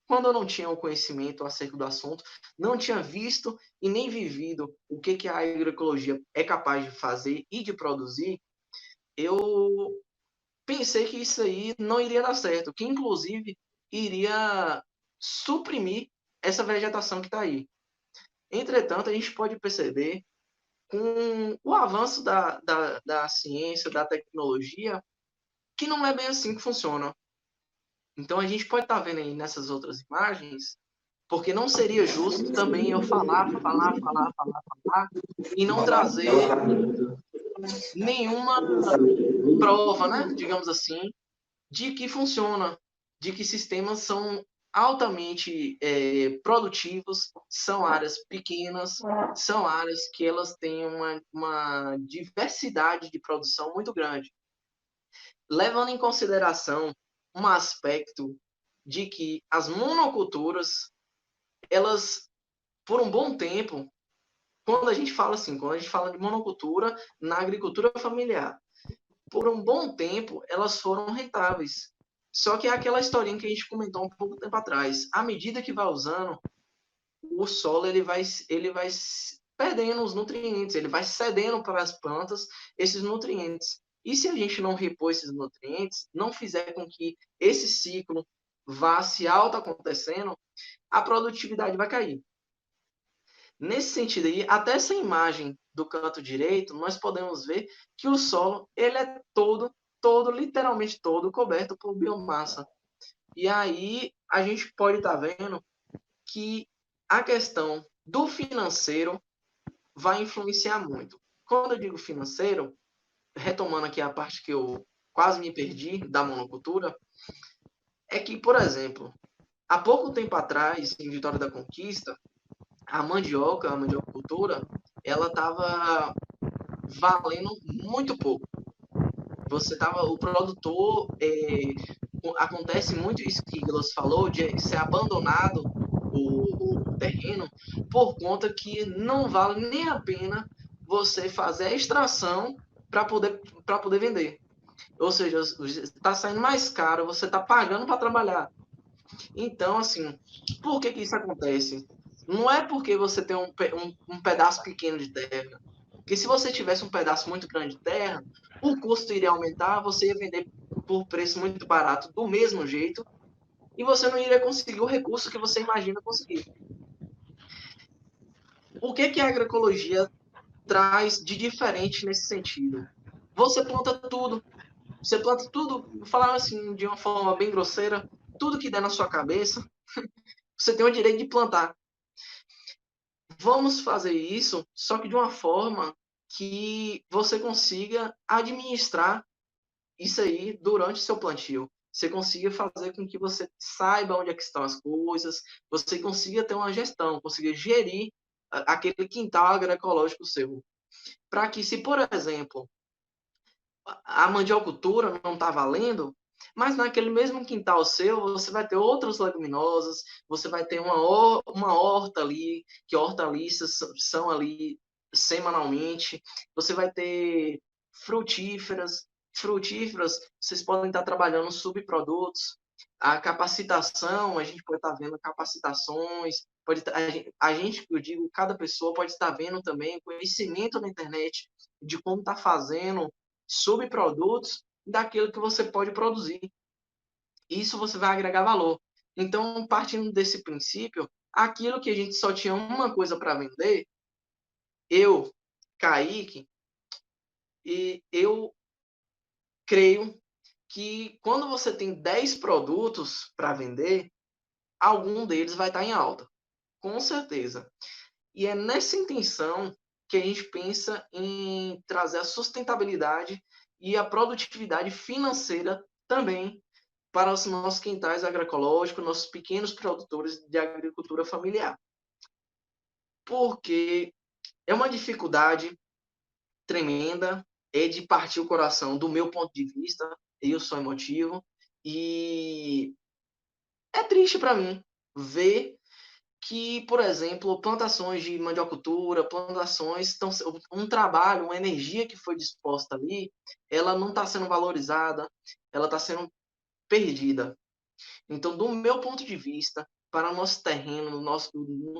quando eu não tinha o conhecimento acerca do assunto, não tinha visto e nem vivido o que a agroecologia é capaz de fazer e de produzir, eu pensei que isso aí não iria dar certo, que inclusive iria suprimir essa vegetação que está aí. Entretanto, a gente pode perceber, com o avanço da ciência, da tecnologia, que não é bem assim que funciona. Então, a gente pode estar vendo aí nessas outras imagens, porque não seria justo também eu falar, e não trazer nenhuma prova, né, digamos assim, de que funciona, de que sistemas são altamente produtivos, são áreas pequenas, são áreas que elas têm uma diversidade de produção muito grande. Levando em consideração um aspecto de que as monoculturas, elas, por um bom tempo, quando a gente fala de monocultura na agricultura familiar, por um bom tempo, elas foram rentáveis. Só que é aquela historinha que a gente comentou um pouco tempo atrás. À medida que vai usando, o solo ele vai perdendo os nutrientes, ele vai cedendo para as plantas esses nutrientes. E se a gente não repor esses nutrientes, não fizer com que esse ciclo vá se auto-acontecendo, a produtividade vai cair. Nesse sentido aí, até essa imagem do canto direito, nós podemos ver que o solo ele é literalmente todo, coberto por biomassa. E aí a gente pode estar vendo que a questão do financeiro vai influenciar muito. Quando eu digo financeiro, retomando aqui a parte que eu quase me perdi da monocultura, é que, por exemplo, há pouco tempo atrás, em Vitória da Conquista, a mandiocultura, ela estava valendo muito pouco. O produtor, acontece muito isso que o Glass falou, de ser abandonado o terreno, por conta que não vale nem a pena você fazer a extração para poder vender. Ou seja, está saindo mais caro, você está pagando para trabalhar. Então, assim, por que isso acontece? Não é porque você tem um pedaço pequeno de terra. Porque se você tivesse um pedaço muito grande de terra, o custo iria aumentar, você ia vender por preço muito barato do mesmo jeito, e você não iria conseguir o recurso que você imagina conseguir. O que a agroecologia traz de diferente nesse sentido? Você planta tudo. Você planta tudo, vou falar assim de uma forma bem grosseira, tudo que der na sua cabeça, você tem o direito de plantar. Vamos fazer isso, só que de uma forma que você consiga administrar isso aí durante o seu plantio. Você consiga fazer com que você saiba onde é que estão as coisas, você consiga ter uma gestão, consiga gerir aquele quintal agroecológico seu. Para que, se, por exemplo, a mandiocultura não está valendo, mas naquele mesmo quintal seu, você vai ter outras leguminosas, você vai ter uma horta ali, que hortaliças são ali semanalmente, você vai ter frutíferas, vocês podem estar trabalhando subprodutos, a capacitação, a gente pode estar vendo capacitações, a gente, eu digo, cada pessoa pode estar vendo também conhecimento na internet de como está fazendo subprodutos daquilo que você pode produzir. Isso você vai agregar valor. Então, partindo desse princípio, aquilo que a gente só tinha uma coisa para vender, eu, Kaique, e eu creio que quando você tem 10 produtos para vender, algum deles vai estar em alta. Com certeza. E é nessa intenção que a gente pensa em trazer a sustentabilidade e a produtividade financeira também para os nossos quintais agroecológicos, nossos pequenos produtores de agricultura familiar. Porque é uma dificuldade tremenda, é de partir o coração do meu ponto de vista, eu sou emotivo, e é triste para mim ver que, por exemplo, plantações de mandiocultura, plantações, estão, um trabalho, uma energia que foi disposta ali, ela não está sendo valorizada, ela está sendo perdida. Então, do meu ponto de vista, para o nosso terreno,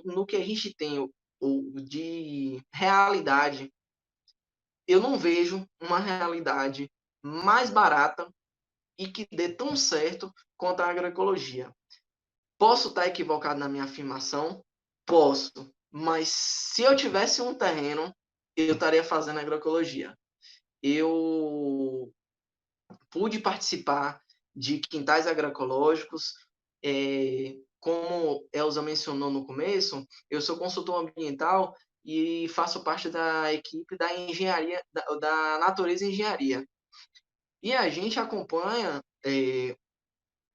no que a gente tem de realidade, eu não vejo uma realidade mais barata e que dê tão certo quanto a agroecologia. Posso estar equivocado na minha afirmação? Posso. Mas se eu tivesse um terreno, eu estaria fazendo agroecologia. Eu pude participar de quintais agroecológicos. Como Elza mencionou no começo, eu sou consultor ambiental e faço parte da equipe da engenharia, da Natureza Engenharia. E a gente acompanha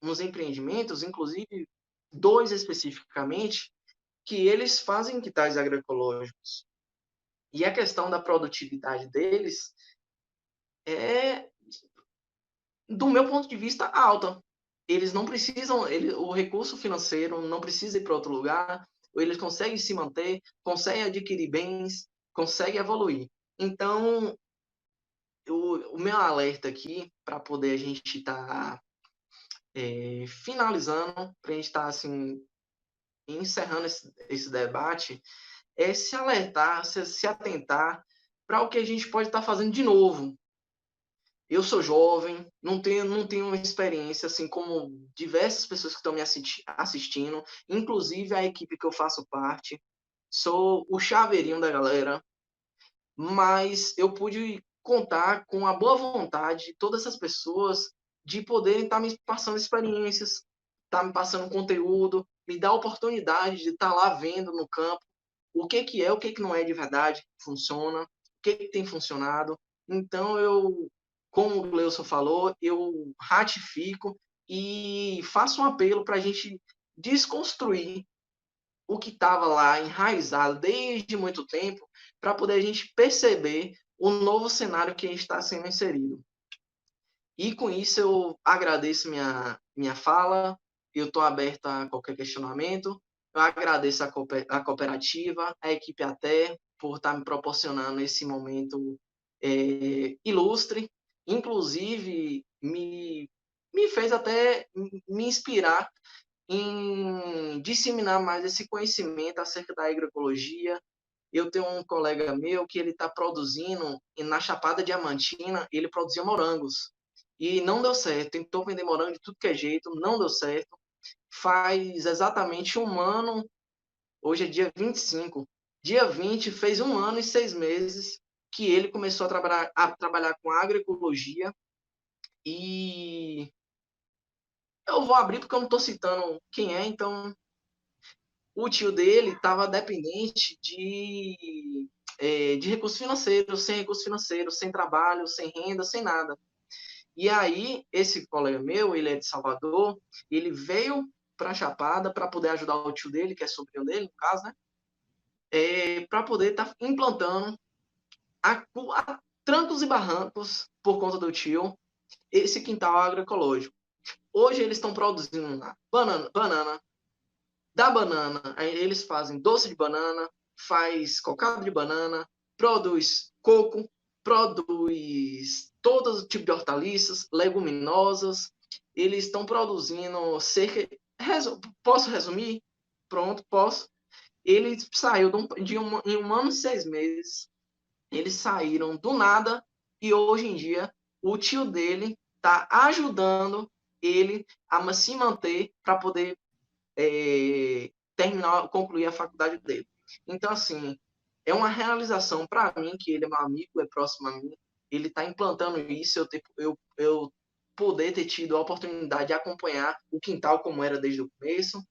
uns empreendimentos, inclusive 2 especificamente, que eles fazem quintais agroecológicos. E a questão da produtividade deles é, do meu ponto de vista, alta. Eles não precisam, o recurso financeiro não precisa ir para outro lugar, eles conseguem se manter, conseguem adquirir bens, conseguem evoluir. Então, o meu alerta aqui, para poder a gente estar finalizando, para a gente estar assim, encerrando esse debate, é se alertar, se atentar para o que a gente pode estar fazendo de novo. Eu sou jovem, não tenho experiência, assim como diversas pessoas que estão me assistindo, inclusive a equipe que eu faço parte. Sou o chaveirinho da galera, mas eu pude contar com a boa vontade de todas essas pessoas de poderem estar me passando experiências, estar me passando conteúdo, me dar a oportunidade de estar lá vendo no campo o que é, o que não é de verdade, funciona, o que tem funcionado. Então, como o Gleison falou, eu ratifico e faço um apelo para a gente desconstruir o que estava lá enraizado desde muito tempo, para poder a gente perceber o novo cenário que está sendo inserido. E com isso eu agradeço minha fala, eu estou aberto a qualquer questionamento, eu agradeço a cooperativa, a equipe até, por estar me proporcionando esse momento ilustre, inclusive me fez até me inspirar em disseminar mais esse conhecimento acerca da agroecologia. Eu tenho um colega meu que ele está produzindo, na Chapada Diamantina, ele produzia morangos. E não deu certo, tentou vender morango de tudo que é jeito, não deu certo. Faz exatamente 1 ano, hoje é dia 25. Dia 20 fez 1 ano e 6 meses que ele começou a trabalhar com agroecologia. E eu vou abrir porque eu não estou citando quem é, então o tio dele estava dependente de recursos financeiros, sem trabalho, sem renda, sem nada. E aí, esse colega meu, ele é de Salvador, ele veio para a Chapada para poder ajudar o tio dele, que é sobrinho dele, no caso, né? Para poder estar implantando a trancos e barrancos, por conta do tio, esse quintal agroecológico. Hoje eles estão produzindo banana. Da banana, eles fazem doce de banana, faz cocada de banana, produz coco, produz todo tipo de hortaliças, leguminosas. Eles estão produzindo cerca... Posso resumir? Pronto, posso. Ele saiu em 1 ano e 6 meses. Eles saíram do nada e hoje em dia o tio dele está ajudando ele a se manter para poder concluir a faculdade dele. Então, assim, é uma realização para mim, que ele é meu amigo, é próximo a mim, ele está implantando isso, eu poder ter tido a oportunidade de acompanhar o quintal como era desde o começo.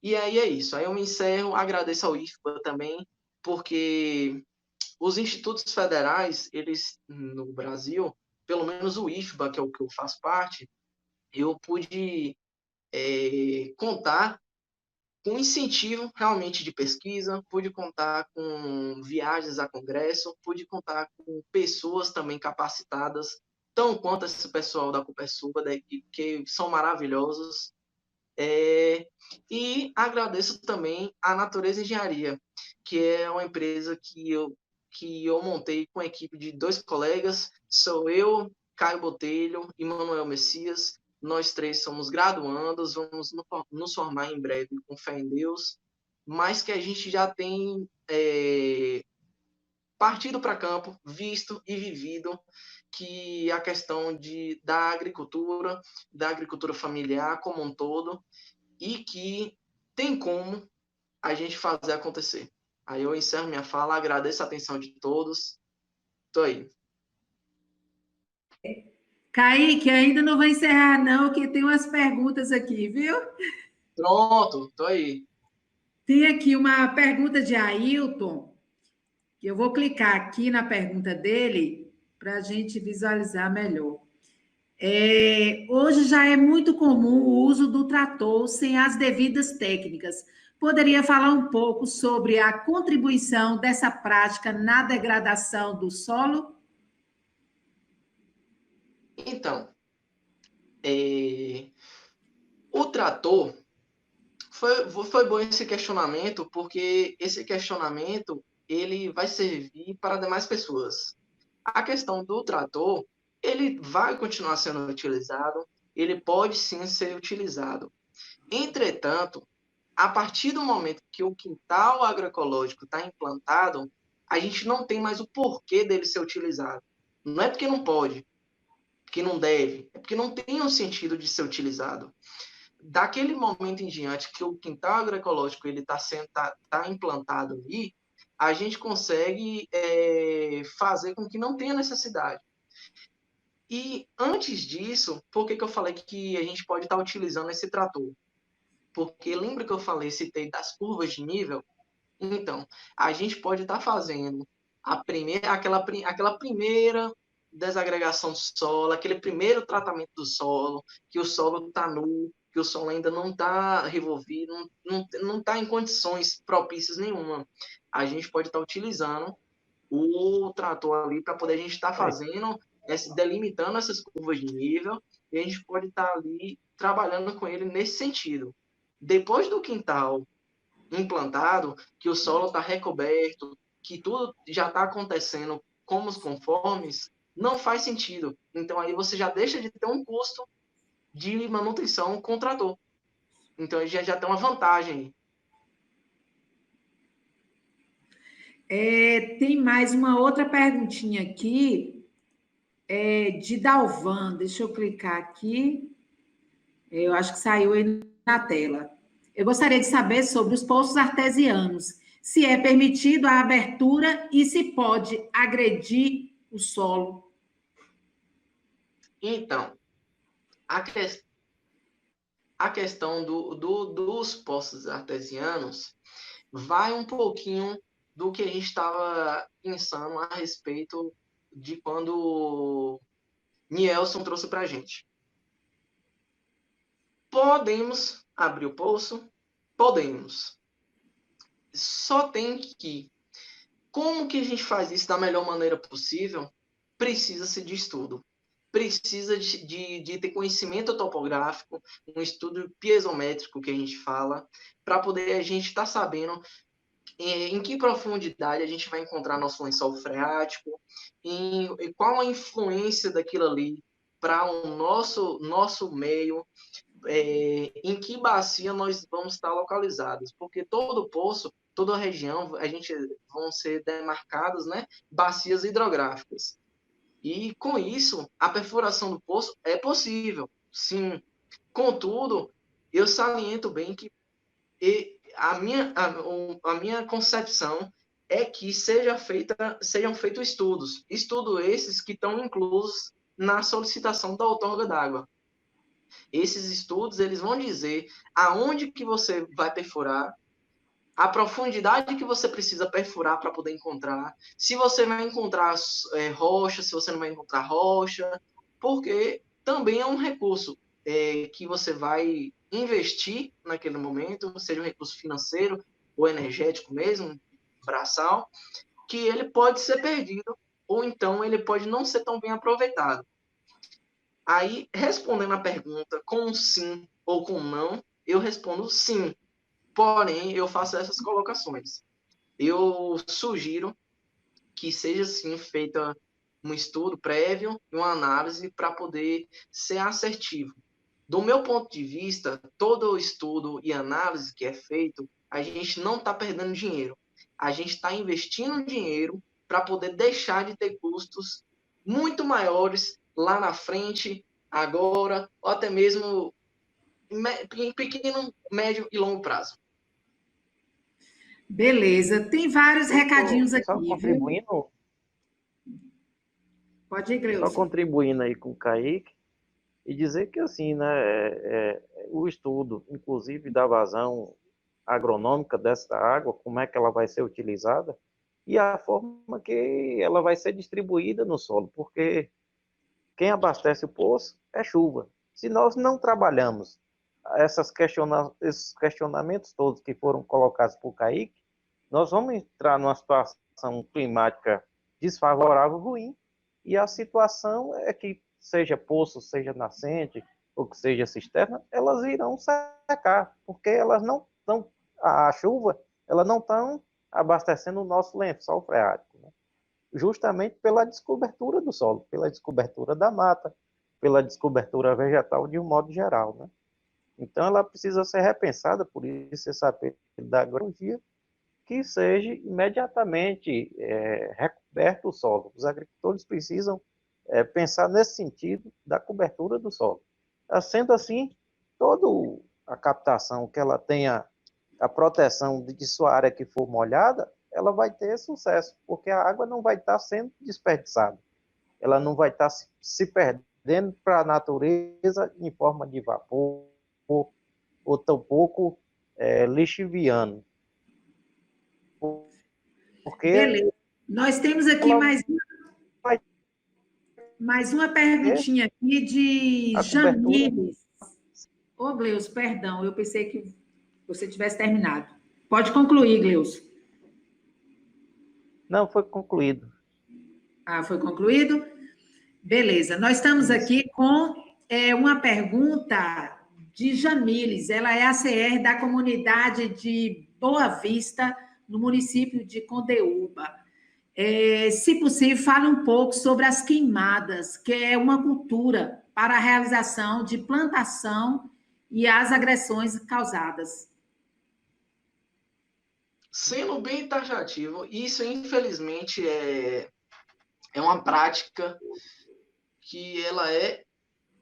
E aí é isso. Aí eu me encerro, agradeço ao IFBA também, porque os institutos federais, eles, no Brasil, pelo menos o IFBA, que é o que eu faço parte, eu pude contar com incentivo realmente de pesquisa, pude contar com viagens a congresso, pude contar com pessoas também capacitadas, tão quanto esse pessoal da Copersuba, que são maravilhosos. E agradeço também a Natureza Engenharia, que é uma empresa que eu montei com a equipe de 2 colegas, sou eu, Caio Botelho e Manuel Messias. Nós 3 somos graduandos, vamos nos formar em breve, com fé em Deus, mas que a gente já tem partido para campo, visto e vivido que a questão da agricultura familiar como um todo, e que tem como a gente fazer acontecer. Aí eu encerro minha fala, agradeço a atenção de todos. Estou aí. Kaique, ainda não vai encerrar, não, que tem umas perguntas aqui, viu? Pronto, estou aí. Tem aqui uma pergunta de Ailton, que eu vou clicar aqui na pergunta dele para a gente visualizar melhor. Hoje já é muito comum o uso do trator sem as devidas técnicas. Poderia falar um pouco sobre a contribuição dessa prática na degradação do solo? Então, o trator, foi bom esse questionamento, porque esse questionamento ele vai servir para demais pessoas. A questão do trator, ele vai continuar sendo utilizado, ele pode sim ser utilizado. Entretanto, a partir do momento que o quintal agroecológico está implantado, a gente não tem mais o porquê dele ser utilizado. Não é porque não pode, porque não deve, é porque não tem um sentido de ser utilizado. Daquele momento em diante que o quintal agroecológico está implantado ali, a gente consegue fazer com que não tenha necessidade. E antes disso, por que eu falei que a gente pode estar utilizando esse trator? Porque lembra que eu citei das curvas de nível? Então, a gente pode estar fazendo aquela primeira desagregação do solo, aquele primeiro tratamento do solo, que o solo está nu, que o solo ainda não está revolvido, não está em condições propícias nenhuma, a gente pode estar utilizando o trator ali para poder a gente estar fazendo, delimitando essas curvas de nível, e a gente pode estar ali trabalhando com ele nesse sentido. Depois do quintal implantado, que o solo está recoberto, que tudo já está acontecendo como os conformes, não faz sentido. Então, aí você já deixa de ter um custo de manutenção com o trator. Então, já tem uma vantagem. Tem mais uma outra perguntinha aqui, de Dalvan. Deixa eu clicar aqui. Eu acho que saiu aí na tela. Eu gostaria de saber sobre os poços artesianos, se é permitido a abertura e se pode agredir o solo. Então, a questão dos poços artesianos vai um pouquinho do que a gente estava pensando a respeito de quando Nielson trouxe para a gente. Podemos abrir o poço? Podemos. Só tem que... Como que a gente faz isso da melhor maneira possível? Precisa-se de estudo. Precisa de ter conhecimento topográfico, um estudo piezométrico que a gente fala, para poder a gente estar sabendo em que profundidade a gente vai encontrar nosso lençol freático, em qual a influência daquilo ali para o nosso meio, em que bacia nós vamos estar localizados, porque todo poço, toda região, a gente vão ser demarcadas, né, bacias hidrográficas. E com isso, a perfuração do poço é possível, sim. Contudo, eu saliento bem que a minha concepção é que sejam feitos estudos esses que estão inclusos na solicitação da outorga d'água. Esses estudos, eles vão dizer aonde que você vai perfurar, a profundidade que você precisa perfurar para poder encontrar, se você vai encontrar rocha, se você não vai encontrar rocha, porque também é um recurso que você vai investir naquele momento, seja um recurso financeiro ou energético mesmo, braçal, que ele pode ser perdido, ou então ele pode não ser tão bem aproveitado. Aí, respondendo a pergunta com sim ou com não, eu respondo sim. Porém, eu faço essas colocações. Eu sugiro que seja, sim, feita um estudo prévio e uma análise para poder ser assertivo. Do meu ponto de vista, todo o estudo e análise que é feito, a gente não está perdendo dinheiro. A gente está investindo dinheiro para poder deixar de ter custos muito maiores lá na frente, agora, ou até mesmo em pequeno, médio e longo prazo. Beleza. Tem vários recadinhos aqui. Só contribuindo. Viu? Pode ir, Gleuson. Só contribuindo aí com o Kaique e dizer que, assim, né, o estudo, inclusive, da vazão agronômica dessa água, como é que ela vai ser utilizada e a forma que ela vai ser distribuída no solo, porque quem abastece o poço é chuva. Se nós não trabalhamos esses questionamentos todos que foram colocados por Kaique, nós vamos entrar numa situação climática desfavorável, ruim, e a situação é que, seja poço, seja nascente, ou que seja cisterna, elas irão secar, porque elas não estão, a chuva, ela não está abastecendo o nosso lençol freático, né? Justamente pela descobertura do solo, pela descobertura da mata, pela descobertura vegetal de um modo geral, né? Então, ela precisa ser repensada, por isso essa da agronomia, que seja imediatamente recoberto o solo. Os agricultores precisam pensar nesse sentido da cobertura do solo. Sendo assim, toda a captação que ela tenha a proteção de sua área que for molhada, ela vai ter sucesso, porque a água não vai estar sendo desperdiçada. Ela não vai estar se perdendo para a natureza em forma de vapor, ou tampouco lixiviano. Porque beleza. Nós temos aqui mais uma perguntinha aqui de Jamires. Ô, Gleus, perdão, eu pensei que você tivesse terminado. Pode concluir, Gleus. Não, foi concluído. Ah, foi concluído? Beleza. Nós estamos aqui com uma pergunta de Jamílis. Ela é a CR da comunidade de Boa Vista, no município de Condeúba. Se possível, fale um pouco sobre as queimadas, que é uma cultura para a realização de plantação e as agressões causadas. Sendo bem taxativo, isso infelizmente é uma prática que ela é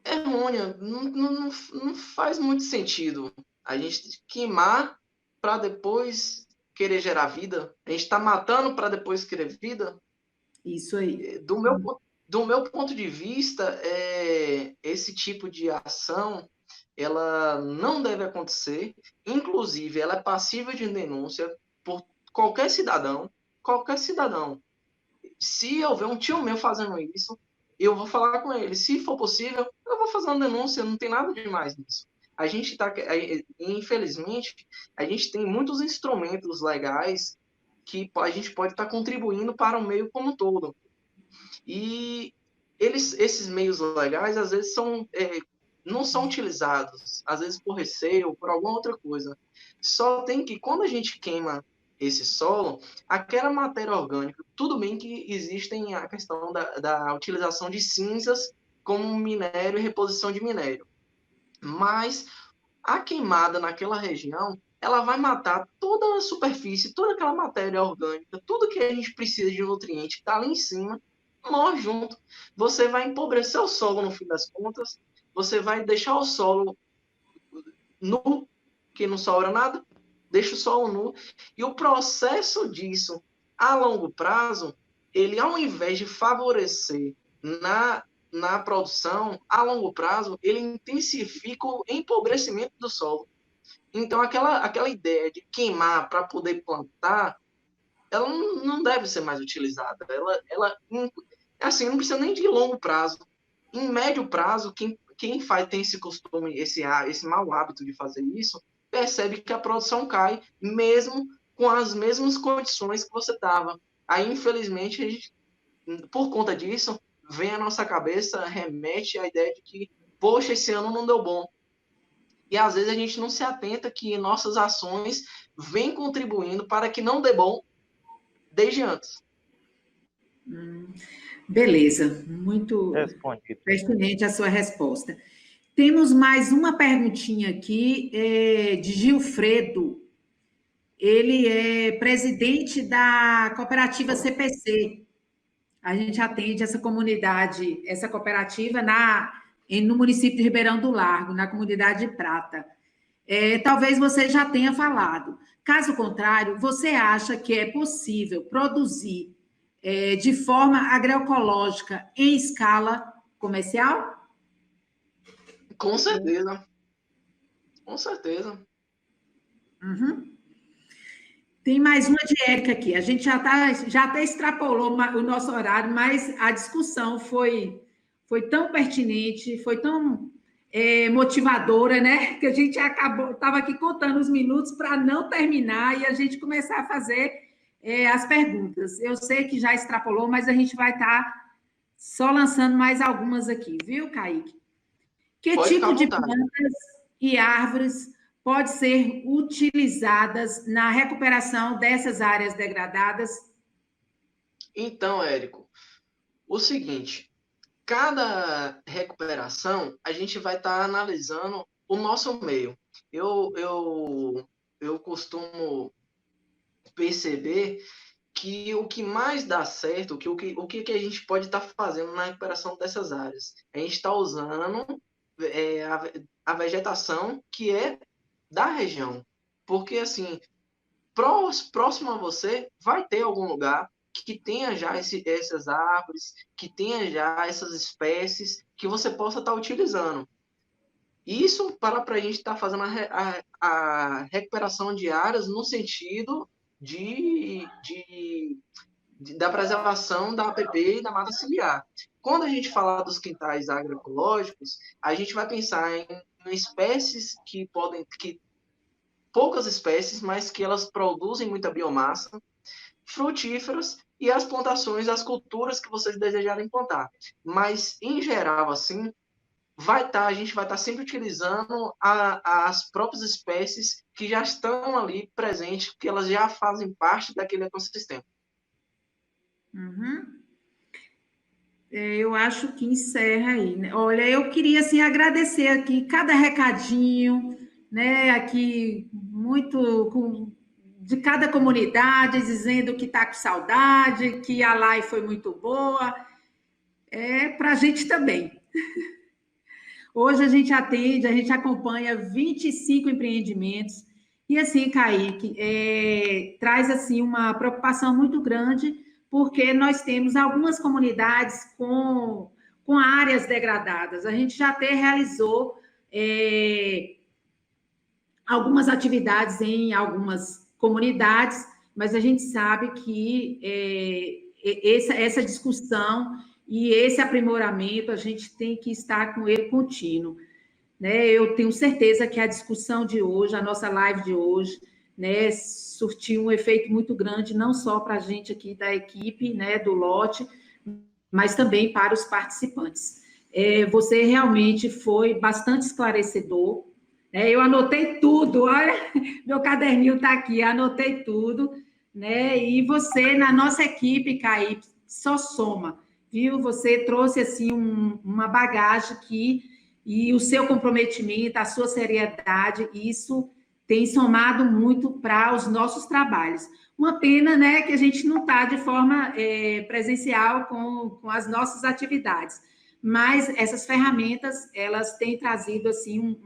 errônea, não faz muito sentido a gente queimar para depois querer gerar vida. A gente está matando para depois querer vida. Isso aí. Do meu ponto de vista, esse tipo de ação ela não deve acontecer. Inclusive, ela é passível de denúncia por qualquer cidadão. Qualquer cidadão. Se eu ver um tio meu fazendo isso, eu vou falar com ele. Se for possível, eu vou fazer uma denúncia. Não tem nada de mais nisso. A gente infelizmente, a gente tem muitos instrumentos legais que a gente pode estar contribuindo para o meio como um todo. E esses meios legais, às vezes, não são utilizados, às vezes por receio, por alguma outra coisa. Só tem que, quando a gente queima esse solo, aquela matéria orgânica, tudo bem que existem a questão da utilização de cinzas como minério e reposição de minério. Mas a queimada naquela região, ela vai matar toda a superfície, toda aquela matéria orgânica, tudo que a gente precisa de nutriente que está ali em cima, morre junto. Você vai empobrecer o solo no fim das contas, você vai deixar o solo nu, que não sobra nada, deixa o solo nu, e o processo disso, a longo prazo, ele, ao invés de favorecer na produção, a longo prazo, ele intensifica o empobrecimento do solo. Então, aquela ideia de queimar para poder plantar, ela não deve ser mais utilizada. Ela assim, não precisa nem de longo prazo. Em médio prazo, quem tem esse costume, esse mau hábito de fazer isso, percebe que a produção cai, mesmo com as mesmas condições que você estava. Aí, infelizmente, a gente, por conta disso, vem à nossa cabeça, remete à ideia de que, poxa, esse ano não deu bom. E às vezes a gente não se atenta que nossas ações vêm contribuindo para que não dê bom desde antes. Beleza, muito pertinente a sua resposta. Temos mais uma perguntinha aqui de Gilfredo. Ele é presidente da cooperativa CPC. A gente atende essa comunidade, essa cooperativa no município de Ribeirão do Largo, na comunidade de Prata. Talvez você já tenha falado. Caso contrário, você acha que é possível produzir de forma agroecológica em escala comercial? Com certeza. Com certeza. Uhum. Tem mais uma de Érica aqui. A gente já até extrapolou o nosso horário, mas a discussão foi tão pertinente, foi tão motivadora, né? Que a gente estava aqui contando os minutos para não terminar e a gente começar a fazer as perguntas. Eu sei que já extrapolou, mas a gente vai estar só lançando mais algumas aqui, viu, Kaique? Que tipo de plantas e árvores pode ser utilizadas na recuperação dessas áreas degradadas? Então, Érico, o seguinte, cada recuperação, a gente vai estar analisando o nosso meio. Eu costumo perceber que o que mais dá certo, o que a gente pode estar fazendo na recuperação dessas áreas? A gente está usando a vegetação que é da região. Porque, assim, próximo a você vai ter algum lugar que tenha já essas árvores, que tenha já essas espécies que você possa estar utilizando. Isso para a gente estar fazendo a recuperação de áreas no sentido da preservação da APP e da mata ciliar. Quando a gente fala dos quintais agroecológicos, a gente vai pensar em espécies que poucas espécies, mas que elas produzem muita biomassa, frutíferas, e as plantações, as culturas que vocês desejarem plantar. Mas, em geral, assim, a gente vai estar sempre utilizando as próprias espécies que já estão ali presentes, porque elas já fazem parte daquele ecossistema. Uhum. Eu acho que encerra aí, né? Olha, eu queria assim agradecer aqui cada recadinho, né? Aqui de cada comunidade dizendo que está com saudade, que a live foi muito boa. É para a gente também. Hoje a gente atende, a gente acompanha 25 empreendimentos e assim, Kaique, traz assim uma preocupação muito grande porque nós temos algumas comunidades com áreas degradadas. A gente já até realizou algumas atividades em algumas comunidades, mas a gente sabe que essa discussão e esse aprimoramento, a gente tem que estar com ele contínuo. Né? Eu tenho certeza que a discussão de hoje, a nossa live de hoje, né, surtiu um efeito muito grande, não só para a gente aqui da equipe, né, do lote, mas também para os participantes. Você realmente foi bastante esclarecedor. Né? Eu anotei tudo, olha, meu caderninho está aqui, anotei tudo. Né? E você, na nossa equipe, Kaique, só soma, viu? Você trouxe assim uma bagagem e o seu comprometimento, a sua seriedade, isso tem somado muito para os nossos trabalhos. Uma pena, né, que a gente não está de forma presencial com as nossas atividades, mas essas ferramentas, elas têm trazido, assim,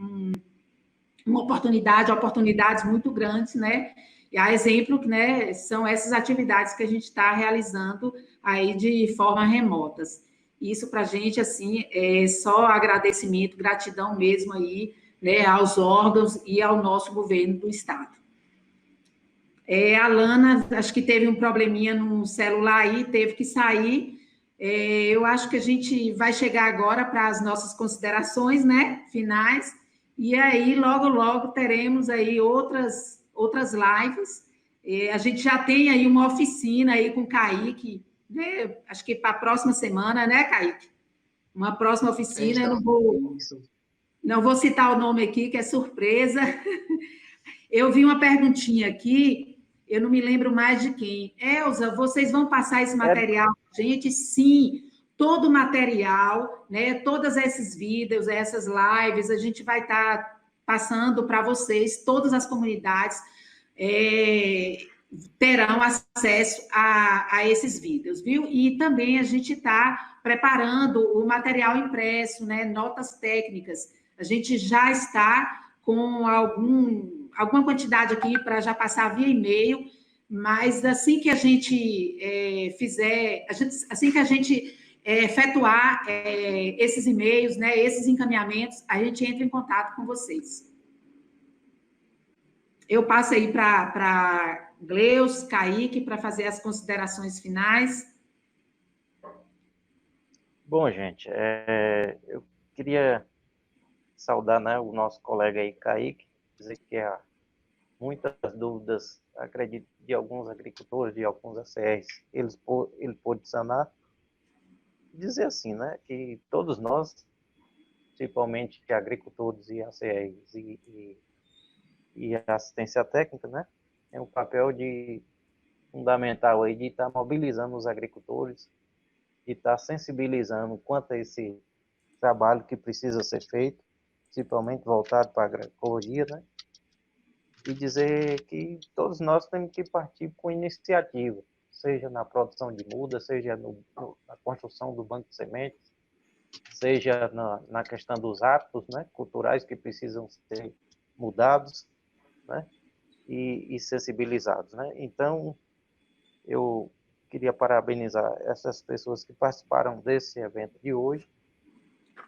oportunidades muito grandes, né, e a exemplo, né, são essas atividades que a gente está realizando aí de forma remotas. Isso para a gente, assim, é só agradecimento, gratidão mesmo aí, né, aos órgãos e ao nosso governo do Estado. A Lana, acho que teve um probleminha no celular aí, teve que sair. Eu acho que a gente vai chegar agora para as nossas considerações, né, finais, e aí logo, logo teremos aí outras lives. A gente já tem aí uma oficina aí com o Kaique, né, acho que para a próxima semana, né, Kaique? Uma próxima oficina, eu não vou citar o nome aqui, que é surpresa. Eu vi uma perguntinha aqui, eu não me lembro mais de quem. Elza, vocês vão passar esse material para a gente? Sim, todo o material, né? Todos esses vídeos, essas lives, a gente vai estar passando para vocês, todas as comunidades terão acesso a esses vídeos, viu? E também a gente está preparando o material impresso, né? Notas técnicas. A gente já está com alguma quantidade aqui para já passar via e-mail, mas assim que a gente assim que a gente efetuar esses e-mails, né, esses encaminhamentos, a gente entra em contato com vocês. Eu passo aí para Gleus, Kaique, para fazer as considerações finais. Bom, gente, eu queria saudar, né, o nosso colega aí, Kaique, dizer que há muitas dúvidas, acredito, de alguns agricultores, de alguns ACRs, ele pôde sanar. Dizer assim, né, que todos nós, principalmente agricultores e ACRs e assistência técnica, né, tem um papel fundamental aí de estar mobilizando os agricultores, de estar sensibilizando quanto a esse trabalho que precisa ser feito, principalmente voltado para a agroecologia, né, e dizer que todos nós temos que partir com iniciativa, seja na produção de muda, seja na construção do banco de sementes, seja na questão dos hábitos, né, culturais que precisam ser mudados, né, e sensibilizados, né. Então, eu queria parabenizar essas pessoas que participaram desse evento de hoje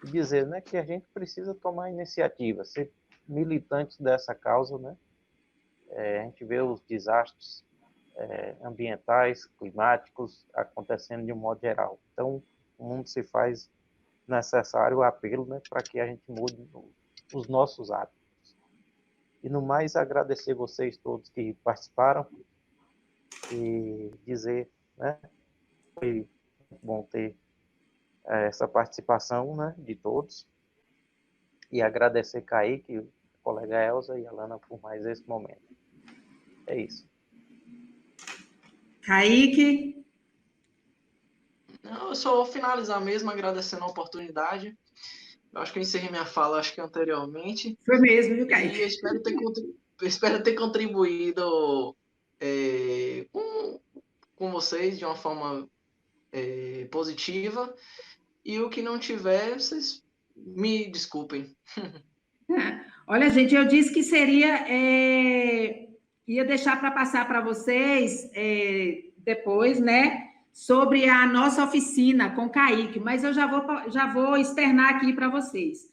e dizer, né, que a gente precisa tomar iniciativa, ser militantes dessa causa, né. A gente vê os desastres ambientais, climáticos acontecendo de um modo geral. Então, o mundo se faz necessário o apelo, né, para que a gente mude os nossos hábitos. E no mais, agradecer vocês todos que participaram e dizer, né, foi bom ter essa participação, né, de todos, e agradecer Kaique, o colega Elza e a Alana por mais esse momento. É isso. Kaique? Não, eu só vou finalizar mesmo agradecendo a oportunidade. Eu acho que eu encerrei minha fala, acho que anteriormente. Foi mesmo, viu, Kaique? E eu espero ter contribuído com vocês de uma forma positiva. E o que não tiver, vocês me desculpem. Olha, gente, eu disse que seria... ia deixar para passar para vocês depois, né? Sobre a nossa oficina com o Kaique, mas eu já vou externar aqui para vocês.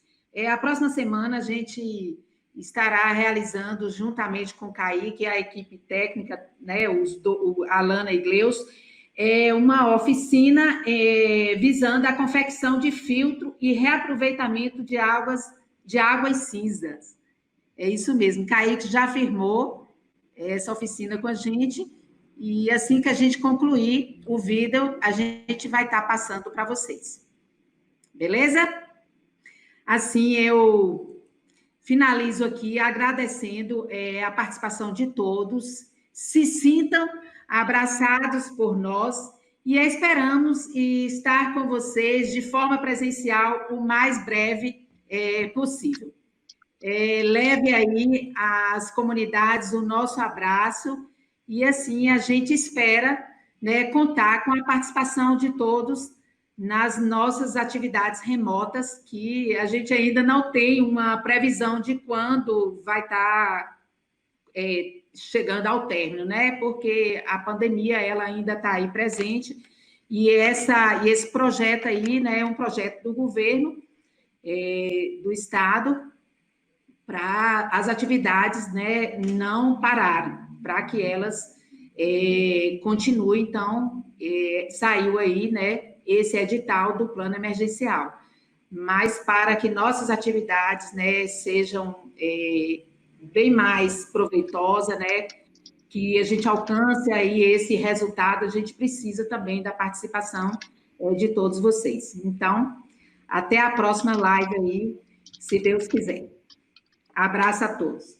A próxima semana a gente estará realizando, juntamente com o Kaique, a equipe técnica, né, Alana e Gleus, uma oficina visando a confecção de filtro e reaproveitamento de águas cinzas. É isso mesmo, Kaique já afirmou essa oficina com a gente, e assim que a gente concluir o vídeo, a gente vai estar passando para vocês. Beleza? Assim, eu finalizo aqui agradecendo a participação de todos. Se sintam abraçados por nós e esperamos estar com vocês de forma presencial o mais breve possível. Leve aí às comunidades o nosso abraço e assim a gente espera, né, contar com a participação de todos nas nossas atividades remotas, que a gente ainda não tem uma previsão de quando vai estar chegando ao término, né? Porque a pandemia ela ainda está aí presente e esse projeto aí, né, é um projeto do governo do estado para as atividades, né, não pararem, para que elas continuem. Então, saiu aí, né, esse edital do plano emergencial. Mas para que nossas atividades, né, sejam bem mais proveitosas, né, que a gente alcance aí esse resultado, a gente precisa também da participação de todos vocês. Então, até a próxima live aí, se Deus quiser. Abraço a todos.